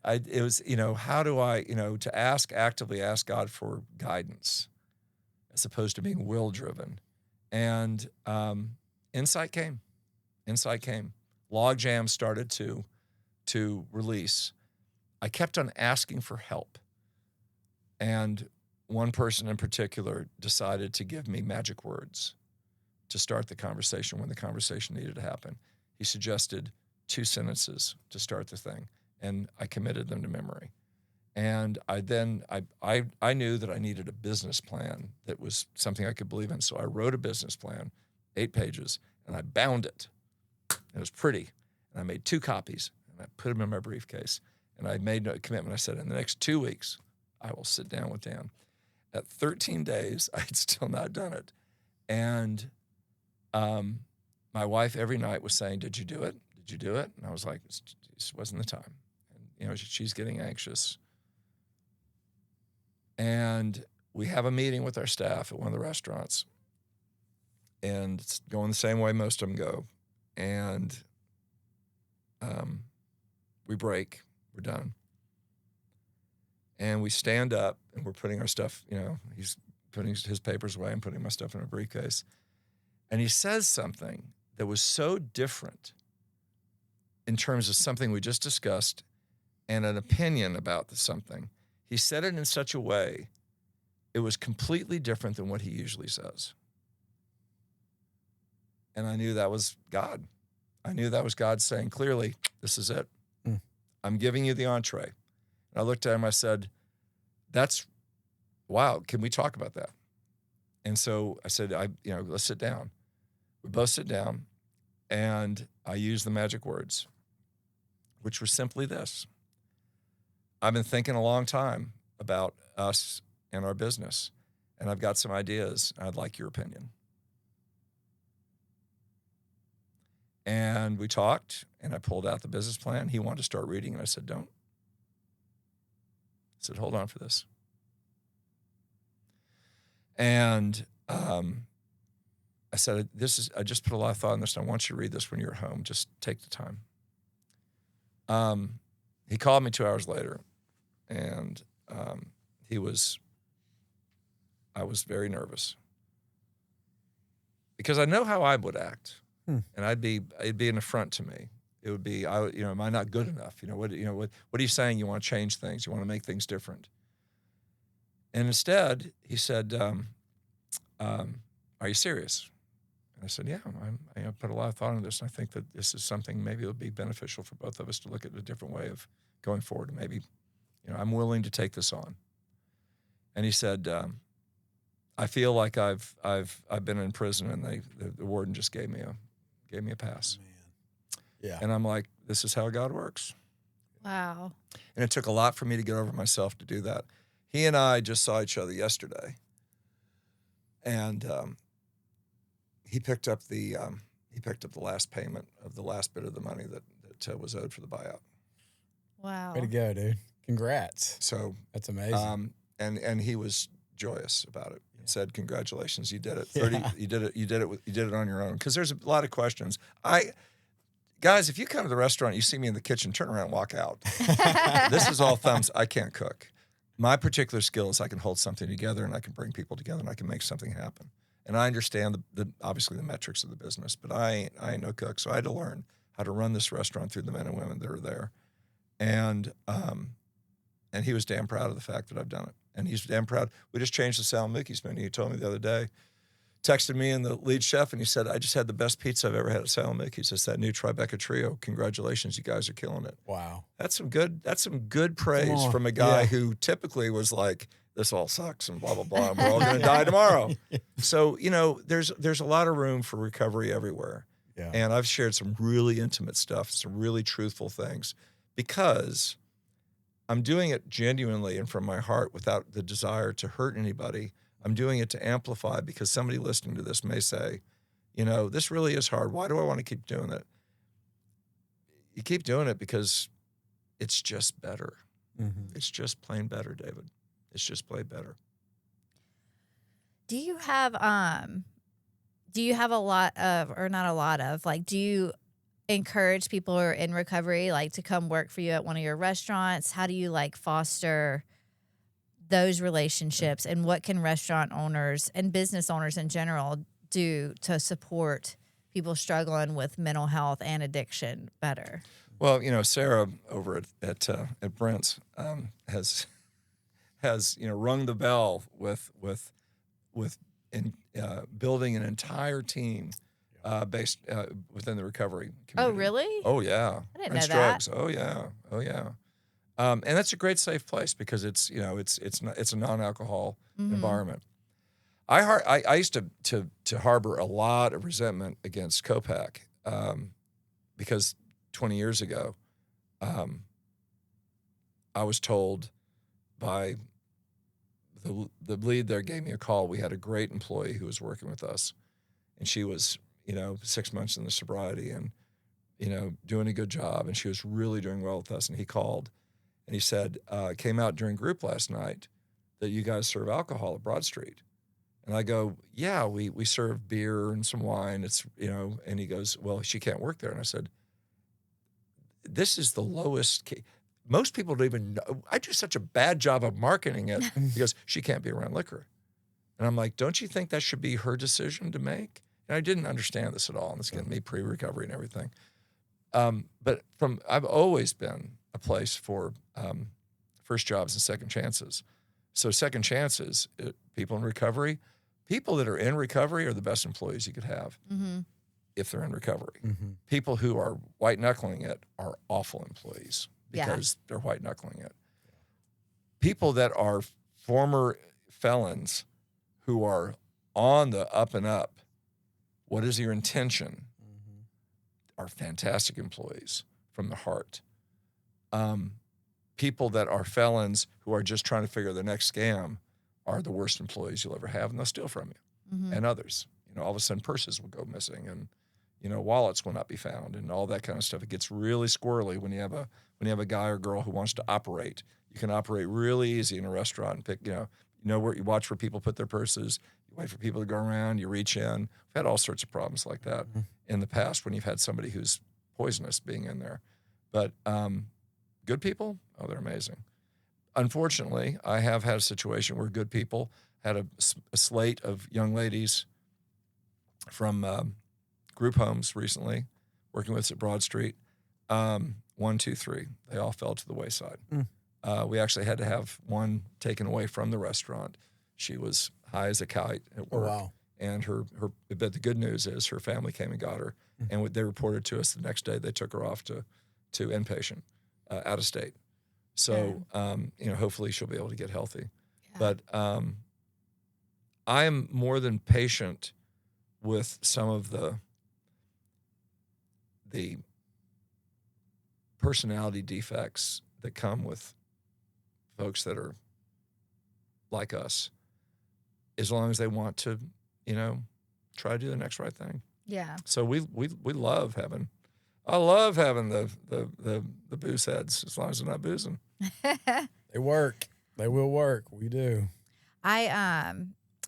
It was, how do I, to actively ask God for guidance, as opposed to being will driven. And insight came. Log jams started to release. I kept on asking for help. And one person in particular decided to give me magic words to start the conversation when the conversation needed to happen. He suggested 2 sentences to start the thing, and I committed them to memory. And I knew that I needed a business plan that was something I could believe in. So I wrote a business plan, 8 pages, and I bound it. It was pretty. And I made 2 copies, and I put them in my briefcase. And I made a commitment. I said, in the next 2 weeks, I will sit down with Dan. At 13 days, I had still not done it. And my wife every night was saying, did you do it? Did you do it? And I was like, this wasn't the time. And, she's getting anxious. And we have a meeting with our staff at one of the restaurants. And it's going the same way most of them go. And we break. We're done. And we stand up, and we're putting our stuff, he's putting his papers away and putting my stuff in a briefcase. And he says something that was so different in terms of something we just discussed and an opinion about something. He said it in such a way, it was completely different than what he usually says. And I knew that was God. I knew that was God saying clearly, this is it. I'm giving you the entree. And I looked at him, I said, wow, can we talk about that? And so I said, let's sit down. We both sit down, and I used the magic words, which were simply this. I've been thinking a long time about us and our business, and I've got some ideas, and I'd like your opinion. And we talked, and I pulled out the business plan. He wanted to start reading, and I said, don't. I said, hold on for this. And I said, I just put a lot of thought in this, and I want you to read this when you're at home. Just take the time. He called me 2 hours later, and I was very nervous because I know how I would act. And it'd be an affront to me. It would be, am I not good enough? What are you saying? You want to change things? You want to make things different? And instead, he said, are you serious? And I said, yeah, I put a lot of thought into this. And I think that this is something maybe it'll be beneficial for both of us to look at a different way of going forward. And maybe, I'm willing to take this on. And he said, I feel like I've been in prison, and the warden just gave me a pass. Man. Yeah. And I'm like, this is how God works. Wow. And it took a lot for me to get over myself to do that. He and I just saw each other yesterday, and he picked up the last payment of the last bit of the money that was owed for the buyout. Wow. Way to go, dude. Congrats. So that's amazing. And he was joyous about it. Said, congratulations, you did it. 30, you did it on your own. Because there's a lot of questions. Guys, if you come to the restaurant, you see me in the kitchen, turn around and walk out. This is all thumbs. I can't cook. My particular skill is I can hold something together, and I can bring people together, and I can make something happen. And I understand obviously the metrics of the business, but I ain't no cook. So I had to learn how to run this restaurant through the men and women that are there. And he was damn proud of the fact that I've done it. And he's damn proud. We just changed the Salamuki's menu. He told me the other day, texted me and the lead chef, and he said, I just had the best pizza I've ever had at Salamuki's. It's that new Tribeca Trio. Congratulations, you guys are killing it. Wow. That's some good praise from a guy who typically was like, this all sucks and blah, blah, blah, and we're all going to die tomorrow. So, there's a lot of room for recovery everywhere. Yeah. And I've shared some really intimate stuff, some really truthful things, because I'm doing it genuinely and from my heart without the desire to hurt anybody. I'm doing it to amplify, because somebody listening to this may say, this really is hard. Why do I want to keep doing it? You keep doing it because it's just better. Mm-hmm. It's just plain better, David. It's just plain better. Do you have a lot of, or not a lot of, do you encourage people who are in recovery, to come work for you at one of your restaurants? How do you foster those relationships, and what can restaurant owners and business owners in general do to support people struggling with mental health and addiction better? Well, Sarah over at Brent's has rung the bell with building an entire team based within the recovery community. Oh, really? Oh yeah, I didn't Brent's know that. Drugs. Oh yeah. And that's a great safe place because it's a non-alcohol environment. I used to harbor a lot of resentment against Copac because 20 years ago, I was told by the lead there gave me a call. We had a great employee who was working with us, and she was 6 months in the sobriety and doing a good job, and she was really doing well with us. And he called, and he said, "Came out during group last night that you guys serve alcohol at Broad Street." And I go, "Yeah, we serve beer and some wine. It's And he goes, "Well, she can't work there." And I said, "This is the lowest. Most people don't even know. I do such a bad job of marketing it because she can't be around liquor." And I'm like, "Don't you think that should be her decision to make?" And I didn't understand this at all. And this getting me pre-recovery and everything. But I've always been a place for first jobs and second chances. So second chances, people in recovery, people that are in recovery are the best employees you could have if they're in recovery. People who are white knuckling it are awful employees because they're white knuckling it. People that are former felons who are on the up and up, what is your intention? Are fantastic employees from the heart. People that are felons who are just trying to figure the next scam are the worst employees you'll ever have, and they'll steal from you and others. All of a sudden purses will go missing, and wallets will not be found, and all that kind of stuff. It gets really squirrely when you have a guy or girl who wants to operate. You can operate really easy in a restaurant and pick, where you watch where people put their purses. You wait for people to go around. You reach in. We've had all sorts of problems like that in the past when you've had somebody who's poisonous being in there. But good people, oh, they're amazing. Unfortunately, I have had a situation where good people had a slate of young ladies from group homes recently, working with us at Broad Street. 1, 2, 3, they all fell to the wayside. We actually had to have one taken away from the restaurant. She was high as a kite at work. Oh, wow. And but the good news is her family came and got her, and they reported to us the next day. They took her off to inpatient, out of state. So, hopefully she'll be able to get healthy. Yeah. But I am more than patient with some of the personality defects that come with folks that are like us, as long as they want to, try to do the next right thing. Yeah. So we love having. I love having the booze heads as long as they're not boozing. They work. They will work. We do. I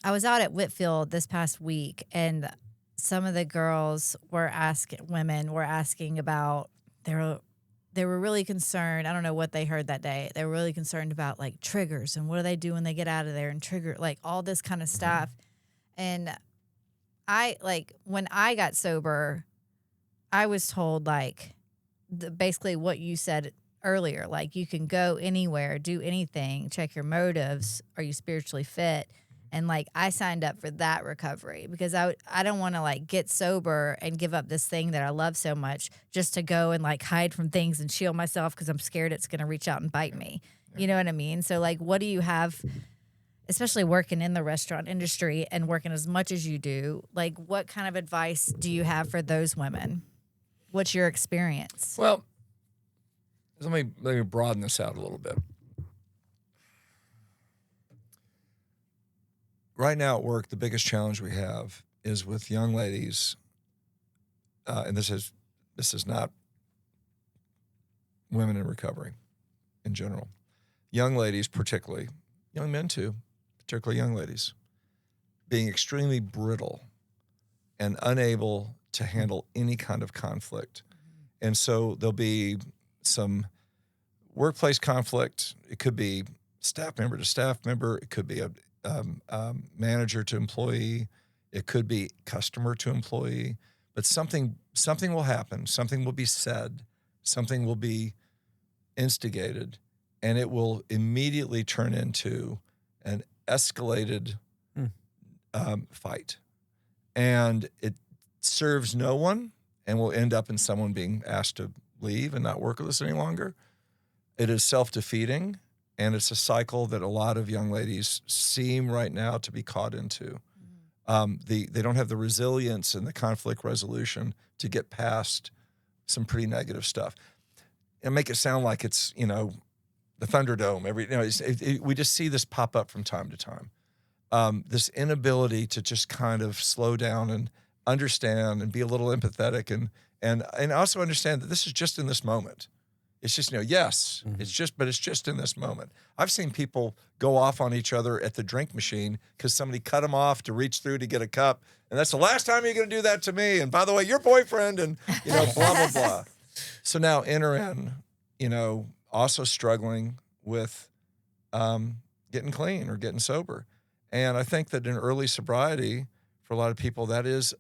was out at Whitfield this past week, and some of the girls women were asking about they were really concerned. I don't know what they heard that day. They were really concerned about like triggers and what do they do when they get out of there and trigger, like all this kind of stuff. And when I got sober, I was told basically what you said earlier, like you can go anywhere, do anything, check your motives. Are you spiritually fit? And I signed up for that recovery because I don't want to get sober and give up this thing that I love so much just to go and hide from things and shield myself because I'm scared it's going to reach out and bite me. Yeah. You know what I mean? So what do you have, especially working in the restaurant industry and working as much as you do, what kind of advice do you have for those women? What's your experience? Well, let me broaden this out a little bit. Right now at work, the biggest challenge we have is with young ladies, and this is not women in recovery in general. Young ladies particularly, young men too, particularly young ladies, being extremely brittle and unable to handle any kind of conflict. And so there'll be some workplace conflict. It could be staff member to staff member. It could be a manager to employee. It could be customer to employee. But something will happen. Something will be said something will be instigated, and it will immediately turn into an escalated fight. And it serves no one and will end up in someone being asked to leave and not work with us any longer. It is self-defeating, and it's a cycle that a lot of young ladies seem right now to be caught into. They don't have the resilience and the conflict resolution to get past some pretty negative stuff and make it sound like it's, the Thunderdome. We just see this pop up from time to time. This inability to just kind of slow down and understand and be a little empathetic and also understand that this is just in this moment. It's just, yes, it's just in this moment. I've seen people go off on each other at the drink machine because somebody cut them off to reach through to get a cup. And that's the last time you're going to do that to me. And by the way, your boyfriend and, blah, blah, blah. So now enter in, also struggling with getting clean or getting sober. And I think that in early sobriety, for a lot of people, that is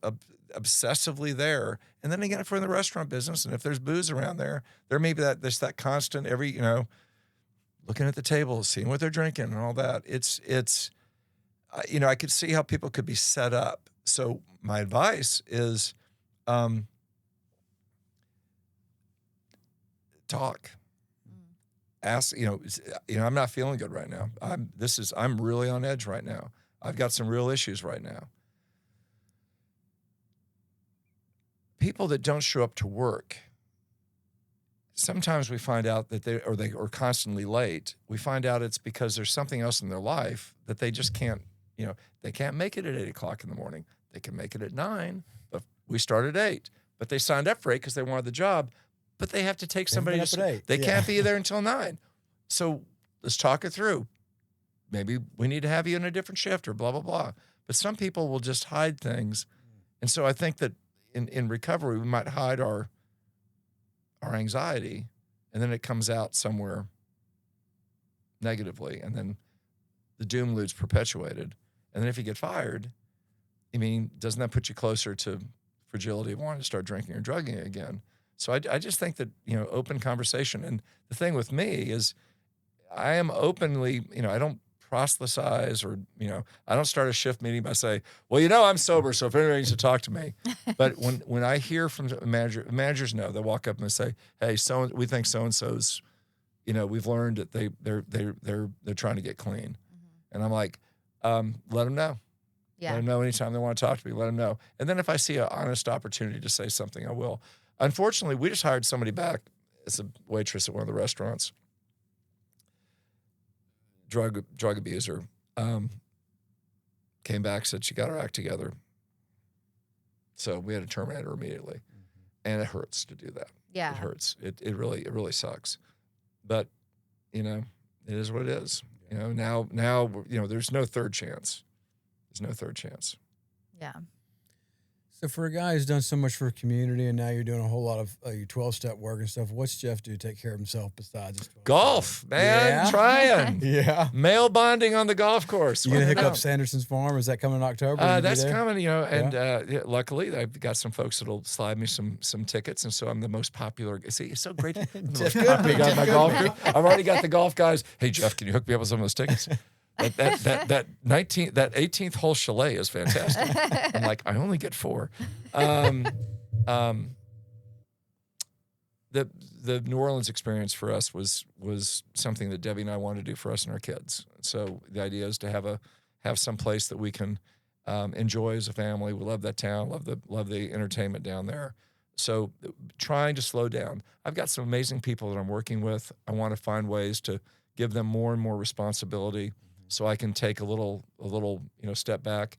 obsessively there. And then again, if we're in the restaurant business and if there's booze around there may be there's that constant looking at the table, seeing what they're drinking and all that. It's I could see how people could be set up. So my advice is talk. Ask, I'm not feeling good right now. I'm really on edge right now. I've got some real issues right now. People that don't show up to work, sometimes we find out that they are constantly late. We find out it's because there's something else in their life that they just can't, they can't make it at 8 o'clock in the morning. They can make it at 9, but we start at 8. But they signed up for 8 because they wanted the job, but they have to take somebody they can't be there until 9. So let's talk it through. Maybe we need to have you in a different shift or blah, blah, blah. But some people will just hide things. And so I think that in recovery, we might hide our anxiety, and then it comes out somewhere negatively, and then the doom loop's perpetuated. And then if you get fired, doesn't that put you closer to fragility of wanting to start drinking or drugging again? So I just think that, open conversation. And the thing with me is I am openly, I don't proselytize or, I don't start a shift meeting by saying, well, I'm sober, so if anybody needs to talk to me. But when I hear from a manager, managers know, they walk up and they say, hey, we think so-and-so's, we've learned that they're trying to get clean. And I'm like, let them know. Yeah. Let them know anytime they want to talk to me, let them know. And then if I see an honest opportunity to say something, I will. Unfortunately, we just hired somebody back as a waitress at one of the restaurants. Drug abuser, came back, said she got her act together. So we had to terminate her immediately. And it hurts to do that. Yeah. It hurts. It really sucks. But, it is what it is. Now, there's no third chance. There's no third chance. Yeah. So for a guy who's done so much for a community and now you're doing a whole lot of your 12-step work and stuff, what's Jeff do to take care of himself besides his 12 golf, man, trying. Yeah. Male bonding on the golf course. You going to hook up Sanderson's Farm? Is that coming in October? That's coming, and luckily I've got some folks that'll slide me some tickets, and so I'm the most popular. See, it's so great. I'm the most popular guy in my golf group. I've already got the golf guys. Hey, Jeff, can you hook me up with some of those tickets? That 18th hole chalet is fantastic. I'm like, I only get 4. The New Orleans experience for us was something that Debbie and I wanted to do for us and our kids. So the idea is to have some place that we can enjoy as a family. We love that town, love the entertainment down there. So trying to slow down. I've got some amazing people that I'm working with. I want to find ways to give them more and more responsibility, so I can take a little step back.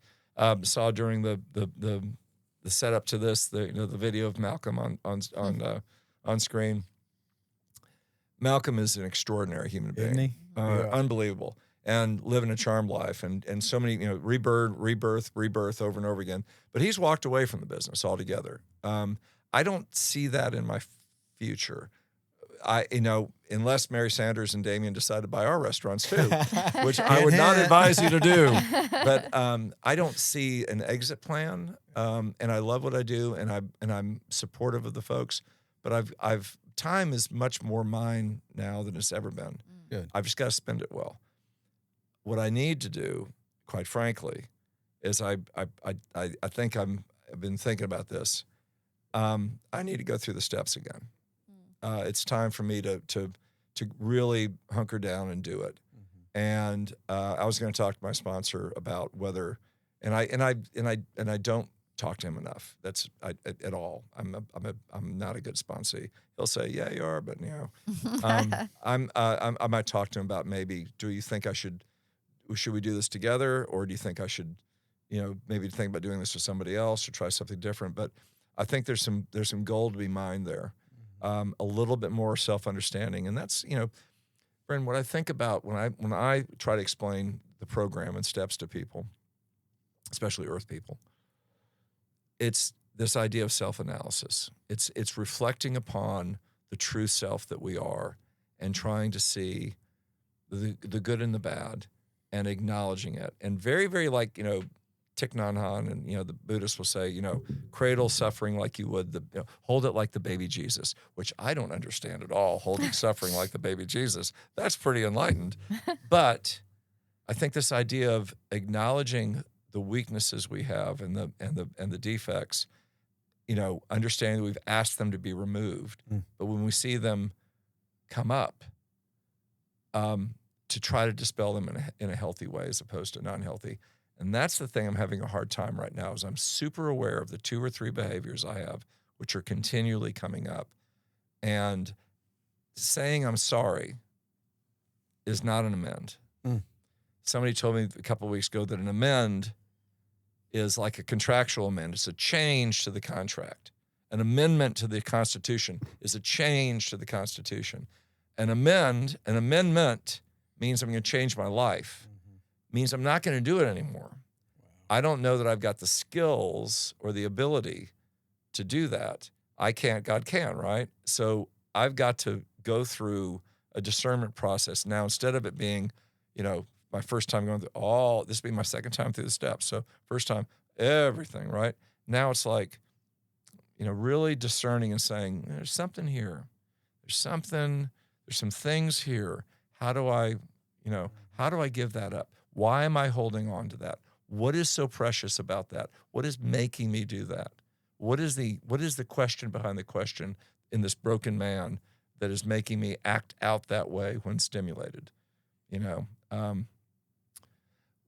Saw during the setup to this, the video of Malcolm on screen. Malcolm is an extraordinary human being. Isn't he? Unbelievable, and living a charmed life, and so many rebirth over and over again. But he's walked away from the business altogether. I don't see that in my future. Unless Mary Sanders and Damien decide to buy our restaurants too, which I would not advise you to do. But I don't see an exit plan, and I love what I do, and I'm supportive of the folks. but I've time is much more mine now than it's ever been. Good. I've just got to spend it well. What I need to do, quite frankly, is I think I've been thinking about this. I need to go through the steps again. It's time for me to really hunker down and do it. And I was going to talk to my sponsor about whether, and I don't talk to him enough. That's at all. I'm not a good sponsee. He'll say, "Yeah, you are," but I might talk to him about maybe. Do you think should we do this together, or do you think I should, maybe think about doing this with somebody else or try something different? But I think there's some gold to be mined there. A little bit more self-understanding, and that's Brynn, what I think about when I try to explain the program and steps to people, especially Earth people, it's this idea of self-analysis. It's reflecting upon the true self that we are and trying to see the good and the bad and acknowledging it. And very, very Thich Nhat Hanh and, the Buddhists will say, cradle suffering like you would, hold it like the baby Jesus, which I don't understand at all, holding suffering like the baby Jesus. That's pretty enlightened. But I think this idea of acknowledging the weaknesses we have and the defects, understanding that we've asked them to be removed, but when we see them come up, to try to dispel them in a healthy way as opposed to non-healthy. And that's the thing I'm having a hard time right now is I'm super aware of the 2 or 3 behaviors I have, which are continually coming up. And saying I'm sorry is not an amend. Somebody told me a couple of weeks ago that an amend is like a contractual amend. It's a change to the contract. An amendment to the Constitution is a change to the Constitution. An amendment means I'm going to change my life. Means I'm not going to do it anymore. I don't know that I've got the skills or the ability to do that. I can't, God can, right? So I've got to go through a discernment process. Now, instead of it being, my first time going through, this will be my second time through the steps. So first time, everything, right? Now it's like, really discerning and saying, there's something here. There's some things here. How do I give that up? Why am I holding on to that? What is so precious about that? What is making me do that? What is the question behind the question in this broken man that is making me act out that way when stimulated?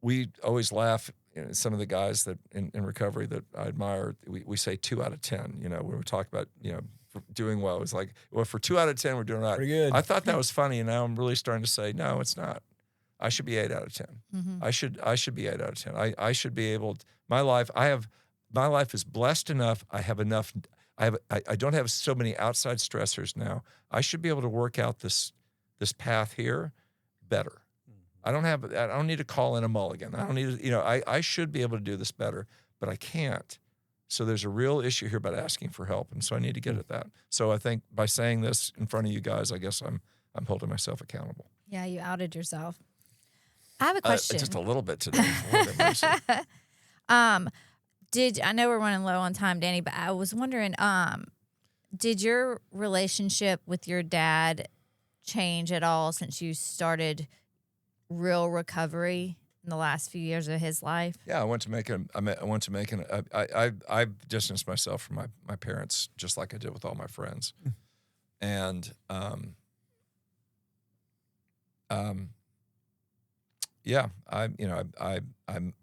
We always laugh. Some of the guys that in recovery that I admire, we say 2 out of 10. When we talk about doing well, it's like, well, for 2 out of 10, we're doing all right. Pretty good. I thought that was funny, and now I'm really starting to say, no, it's not. I should be 8 out of 10. I should be 8 out of 10. I should be able to, my life is blessed enough. I have enough. I don't have so many outside stressors now. I should be able to work out this path here better. I don't need to call in a mulligan. I don't need to, I should be able to do this better, but I can't. So there's a real issue here about asking for help. And so I need to get at that. So I think by saying this in front of you guys, I guess I'm holding myself accountable. Yeah, you outed yourself. I have a question. Just a little bit today. I know we're running low on time, Danny, but I was wondering, did your relationship with your dad change at all since you started real recovery in the last few years of his life? Yeah, I distanced myself from my parents just like I did with all my friends. And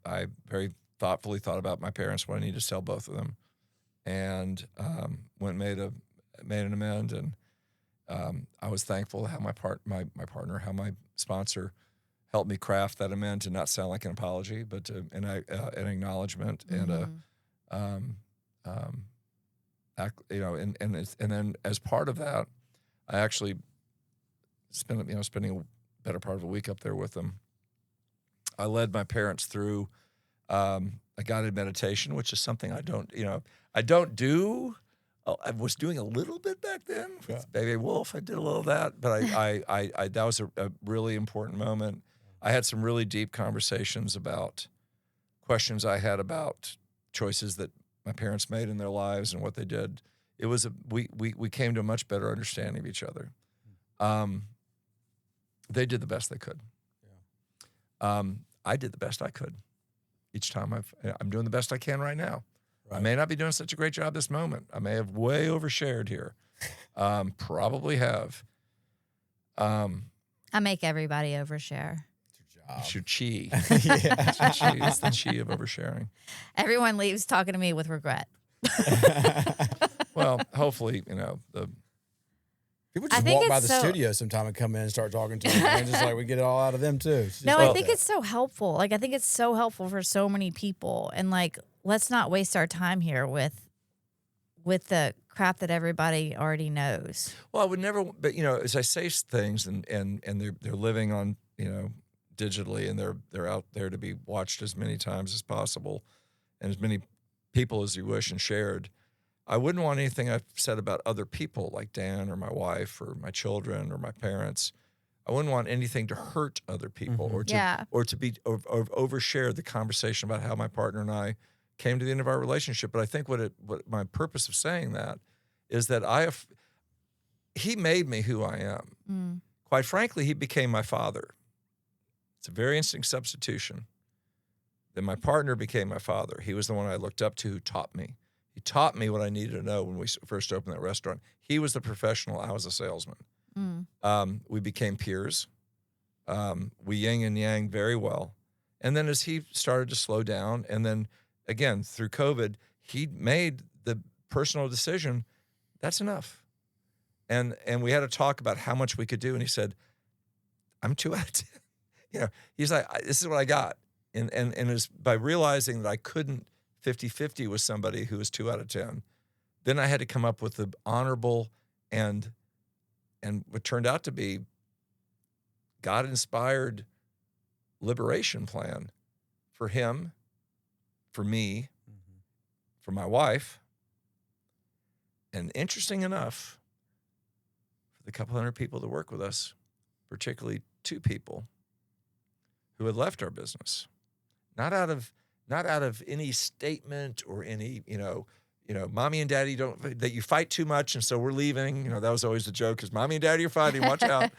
I very thoughtfully thought about my parents when I needed to sell both of them, and went and made an amend, and I was thankful how my partner, how my sponsor helped me craft that amend to not sound like an apology, but an acknowledgement and and then as part of that, I actually spending a better part of a week up there with them. I led my parents through a guided meditation, which is something I don't do. I was doing a little bit back then with Baby Wolf. I did a little of that, but I that was a really important moment. I had some really deep conversations about questions I had about choices that my parents made in their lives and what they did it was we came to a much better understanding of each other. They did the best they could. I did the best I could. Each time I'm doing the best I can right now. Right. I may not be doing such a great job this moment. I may have way overshared here. Probably have. I make everybody overshare. It's your chi. It's the chi of oversharing. Everyone leaves talking to me with regret. Well, hopefully, the people just walk by the studio sometime and come in and start talking to them. And just like we get it all out of them too. No, I think it's so helpful. Like I think it's so helpful for so many people. And like, let's not waste our time here with the crap that everybody already knows. Well, I would never, but as I say things and they're living on, digitally, and they're out there to be watched as many times as possible and as many people as you wish and shared. I wouldn't want anything I've said about other people like Dan or my wife or my children or my parents. I wouldn't want anything to hurt other people or to overshare the conversation about how my partner and I came to the end of our relationship. But I think what my purpose of saying that is that he made me who I am. Mm. Quite frankly, he became my father. It's a very interesting substitution. Then my partner became my father. He was the one I looked up to who taught me. He taught me what I needed to know when we first opened that restaurant. He was the professional. I was a salesman. Mm. We became peers. We yin and yang very well. And then as he started to slow down, and then again, through COVID, he made the personal decision, that's enough. And we had a talk about how much we could do. And he said, I'm 2 out of 10. He's like, this is what I got. And it was by realizing that I couldn't 50-50 with somebody who was 2 out of 10. Then I had to come up with the honorable and what turned out to be God-inspired liberation plan for him, for me, for my wife. And interesting enough, for the couple hundred people that work with us, particularly 2 people who had left our business, not out of any statement or any, mommy and daddy that you fight too much and so we're leaving. That was always the joke, because mommy and daddy are fighting, watch out.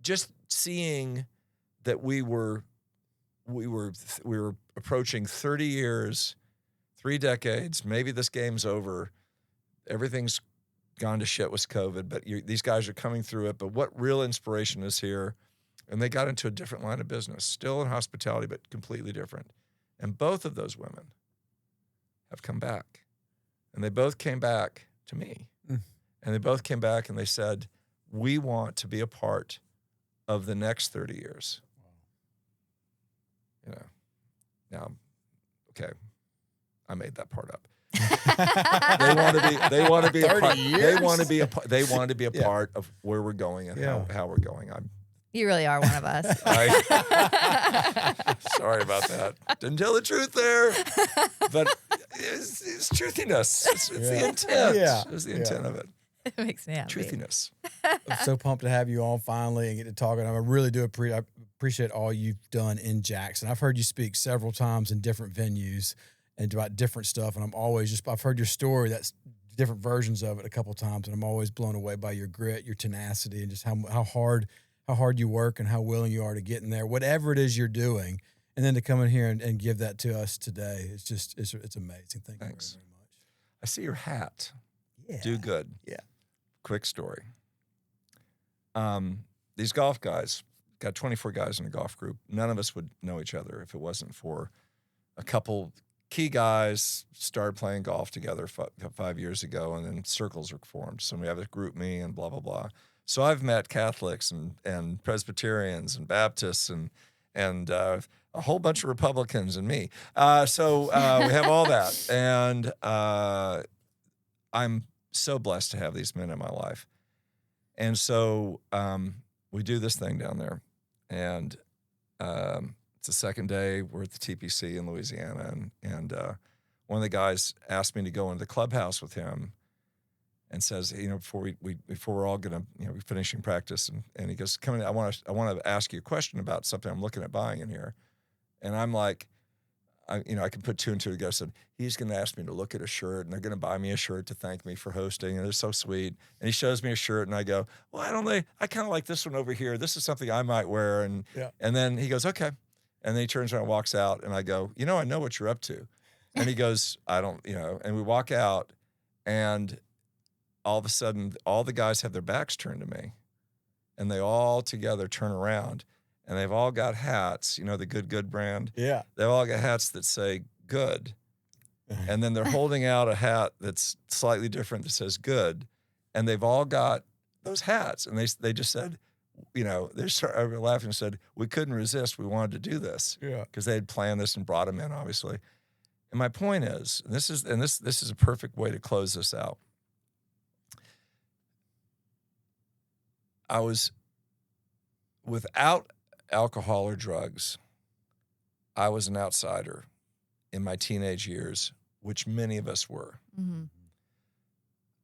Just seeing that we were approaching 30 years, 3 decades, maybe this game's over. Everything's gone to shit with COVID, but these guys are coming through it. But what real inspiration is here? And they got into a different line of business, still in hospitality, but completely different. And both of those women have come back. And they both came back to me. Mm. And they both came back and they said, we want to be a part of the next 30 years. Now, okay, I made that part up. They want to be a part. They want to be a part of where we're going and how we're going. You really are one of us. Sorry about that. Didn't tell the truth there. But it's truthiness. It's the intent. Yeah. It's the intent of it. It makes me happy. Truthiness. I'm so pumped to have you on finally and get to talk. And I really do appreciate all you've done in Jackson. I've heard you speak several times in different venues and about different stuff. And I've heard your story, that's different versions of it a couple times. And I'm always blown away by your grit, your tenacity, and just how hard you work and how willing you are to get in there, whatever it is you're doing, and then to come in here and give that to us today. It's amazing. Thank you very much. I see your hat. Yeah. Do good. Yeah. Quick story. These golf guys, got 24 guys in a golf group. None of us would know each other if it wasn't for a couple key guys started playing golf together 5 years ago, and then circles are formed. So we have a group me and blah, blah, blah. So I've met Catholics and Presbyterians and Baptists and a whole bunch of Republicans and me. So we have all that. And I'm so blessed to have these men in my life. And so we do this thing down there. And it's the second day. We're at the TPC in Louisiana. And one of the guys asked me to go into the clubhouse with him and says, before we're all going to, be finishing practice. And he goes, come in, I want to ask you a question about something I'm looking at buying in here. And I'm like, I can put two and two together. I said, he's going to ask me to look at a shirt, and they're going to buy me a shirt to thank me for hosting, and it's so sweet. And he shows me a shirt, and I go, well, I kind of like this one over here. This is something I might wear. And then he goes, okay. And then he turns around and walks out, and I go, I know what you're up to. And he goes, I don't, and we walk out, and all of a sudden, all the guys have their backs turned to me, and they all together turn around. And they've all got hats, the Good brand. Yeah. They've all got hats that say good. And then they're holding out a hat that's slightly different that says good. And they've all got those hats. And they just said, they started laughing and said, we couldn't resist. We wanted to do this. Yeah. Because they had planned this and brought them in, obviously. And my point is, and this is a perfect way to close this out. I was without alcohol or drugs, I was an outsider in my teenage years, which many of us were. Mm-hmm.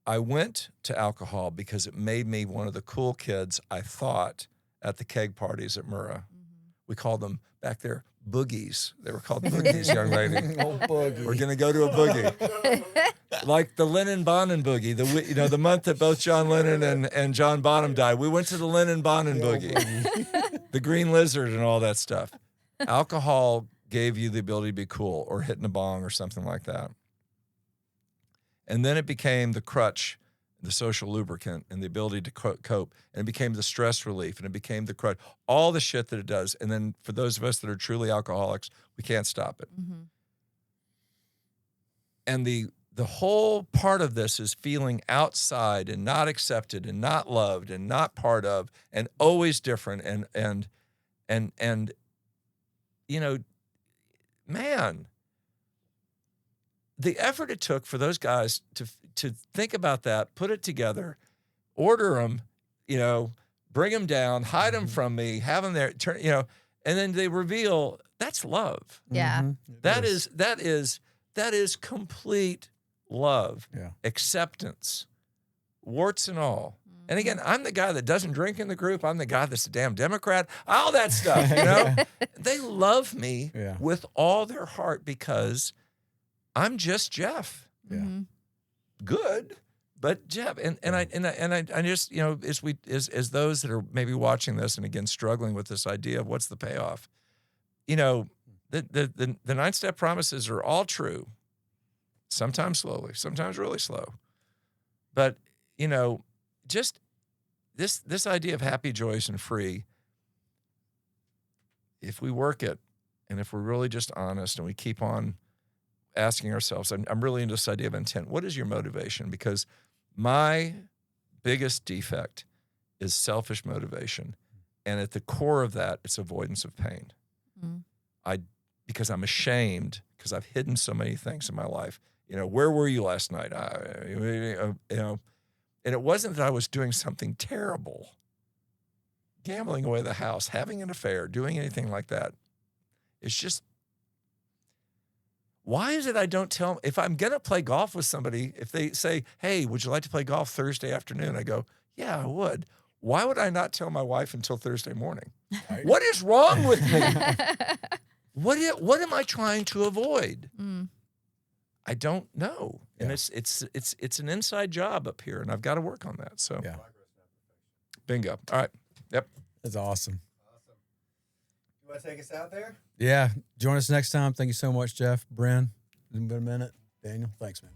I went to alcohol because it made me one of the cool kids, I thought, at the keg parties at Murrah. Mm-hmm. We called them back there boogies. They were called boogies, young lady. Oh, boogie. We're going to go to a boogie. Like the Lennon Bonham boogie, the month that both John Lennon and John Bonham died. We went to the Lennon Bonham boogie, the Green Lizard and all that stuff. Alcohol gave you the ability to be cool or hitting a bong or something like that. And then it became the crutch, the social lubricant, and the ability to cope. And it became the stress relief, and it became the crutch, all the shit that it does. And then for those of us that are truly alcoholics, we can't stop it. Mm-hmm. And the whole part of this is feeling outside and not accepted and not loved and not part of and always different and man, the effort it took for those guys to think about that, put it together, order them, bring them down, hide them from me, have them there, and then they reveal that's love. Yeah. Mm-hmm. That is complete love, acceptance, warts and all. And again, I'm the guy that doesn't drink in the group. I'm the guy that's a damn Democrat, all that stuff, They love me with all their heart because I'm just Jeff. Yeah. Good, but Jeff. And I just, as those that are maybe watching this and again struggling with this idea of what's the payoff, the 9-step promises are all true. Sometimes slowly, sometimes really slow. But, just this idea of happy, joyous, and free, if we work it and if we're really just honest and we keep on asking ourselves, I'm really into this idea of intent. What is your motivation? Because my biggest defect is selfish motivation. And at the core of that, it's avoidance of pain. Mm. Because I'm ashamed, because I've hidden so many things in my life. Where were you last night? And it wasn't that I was doing something terrible, gambling away the house, having an affair, doing anything like that. It's just, why is it I don't tell, if I'm going to play golf with somebody, if they say, hey, would you like to play golf Thursday afternoon? I go, yeah, I would. Why would I not tell my wife until Thursday morning? Right. What is wrong with me? What am I trying to avoid? Mm. I don't know. And it's an inside job up here, and I've got to work on that. So bingo. All right. Yep. That's awesome. You want to take us out there? Yeah. Join us next time. Thank you so much, Jeff. Brynn, it's been a minute. Daniel, thanks, man.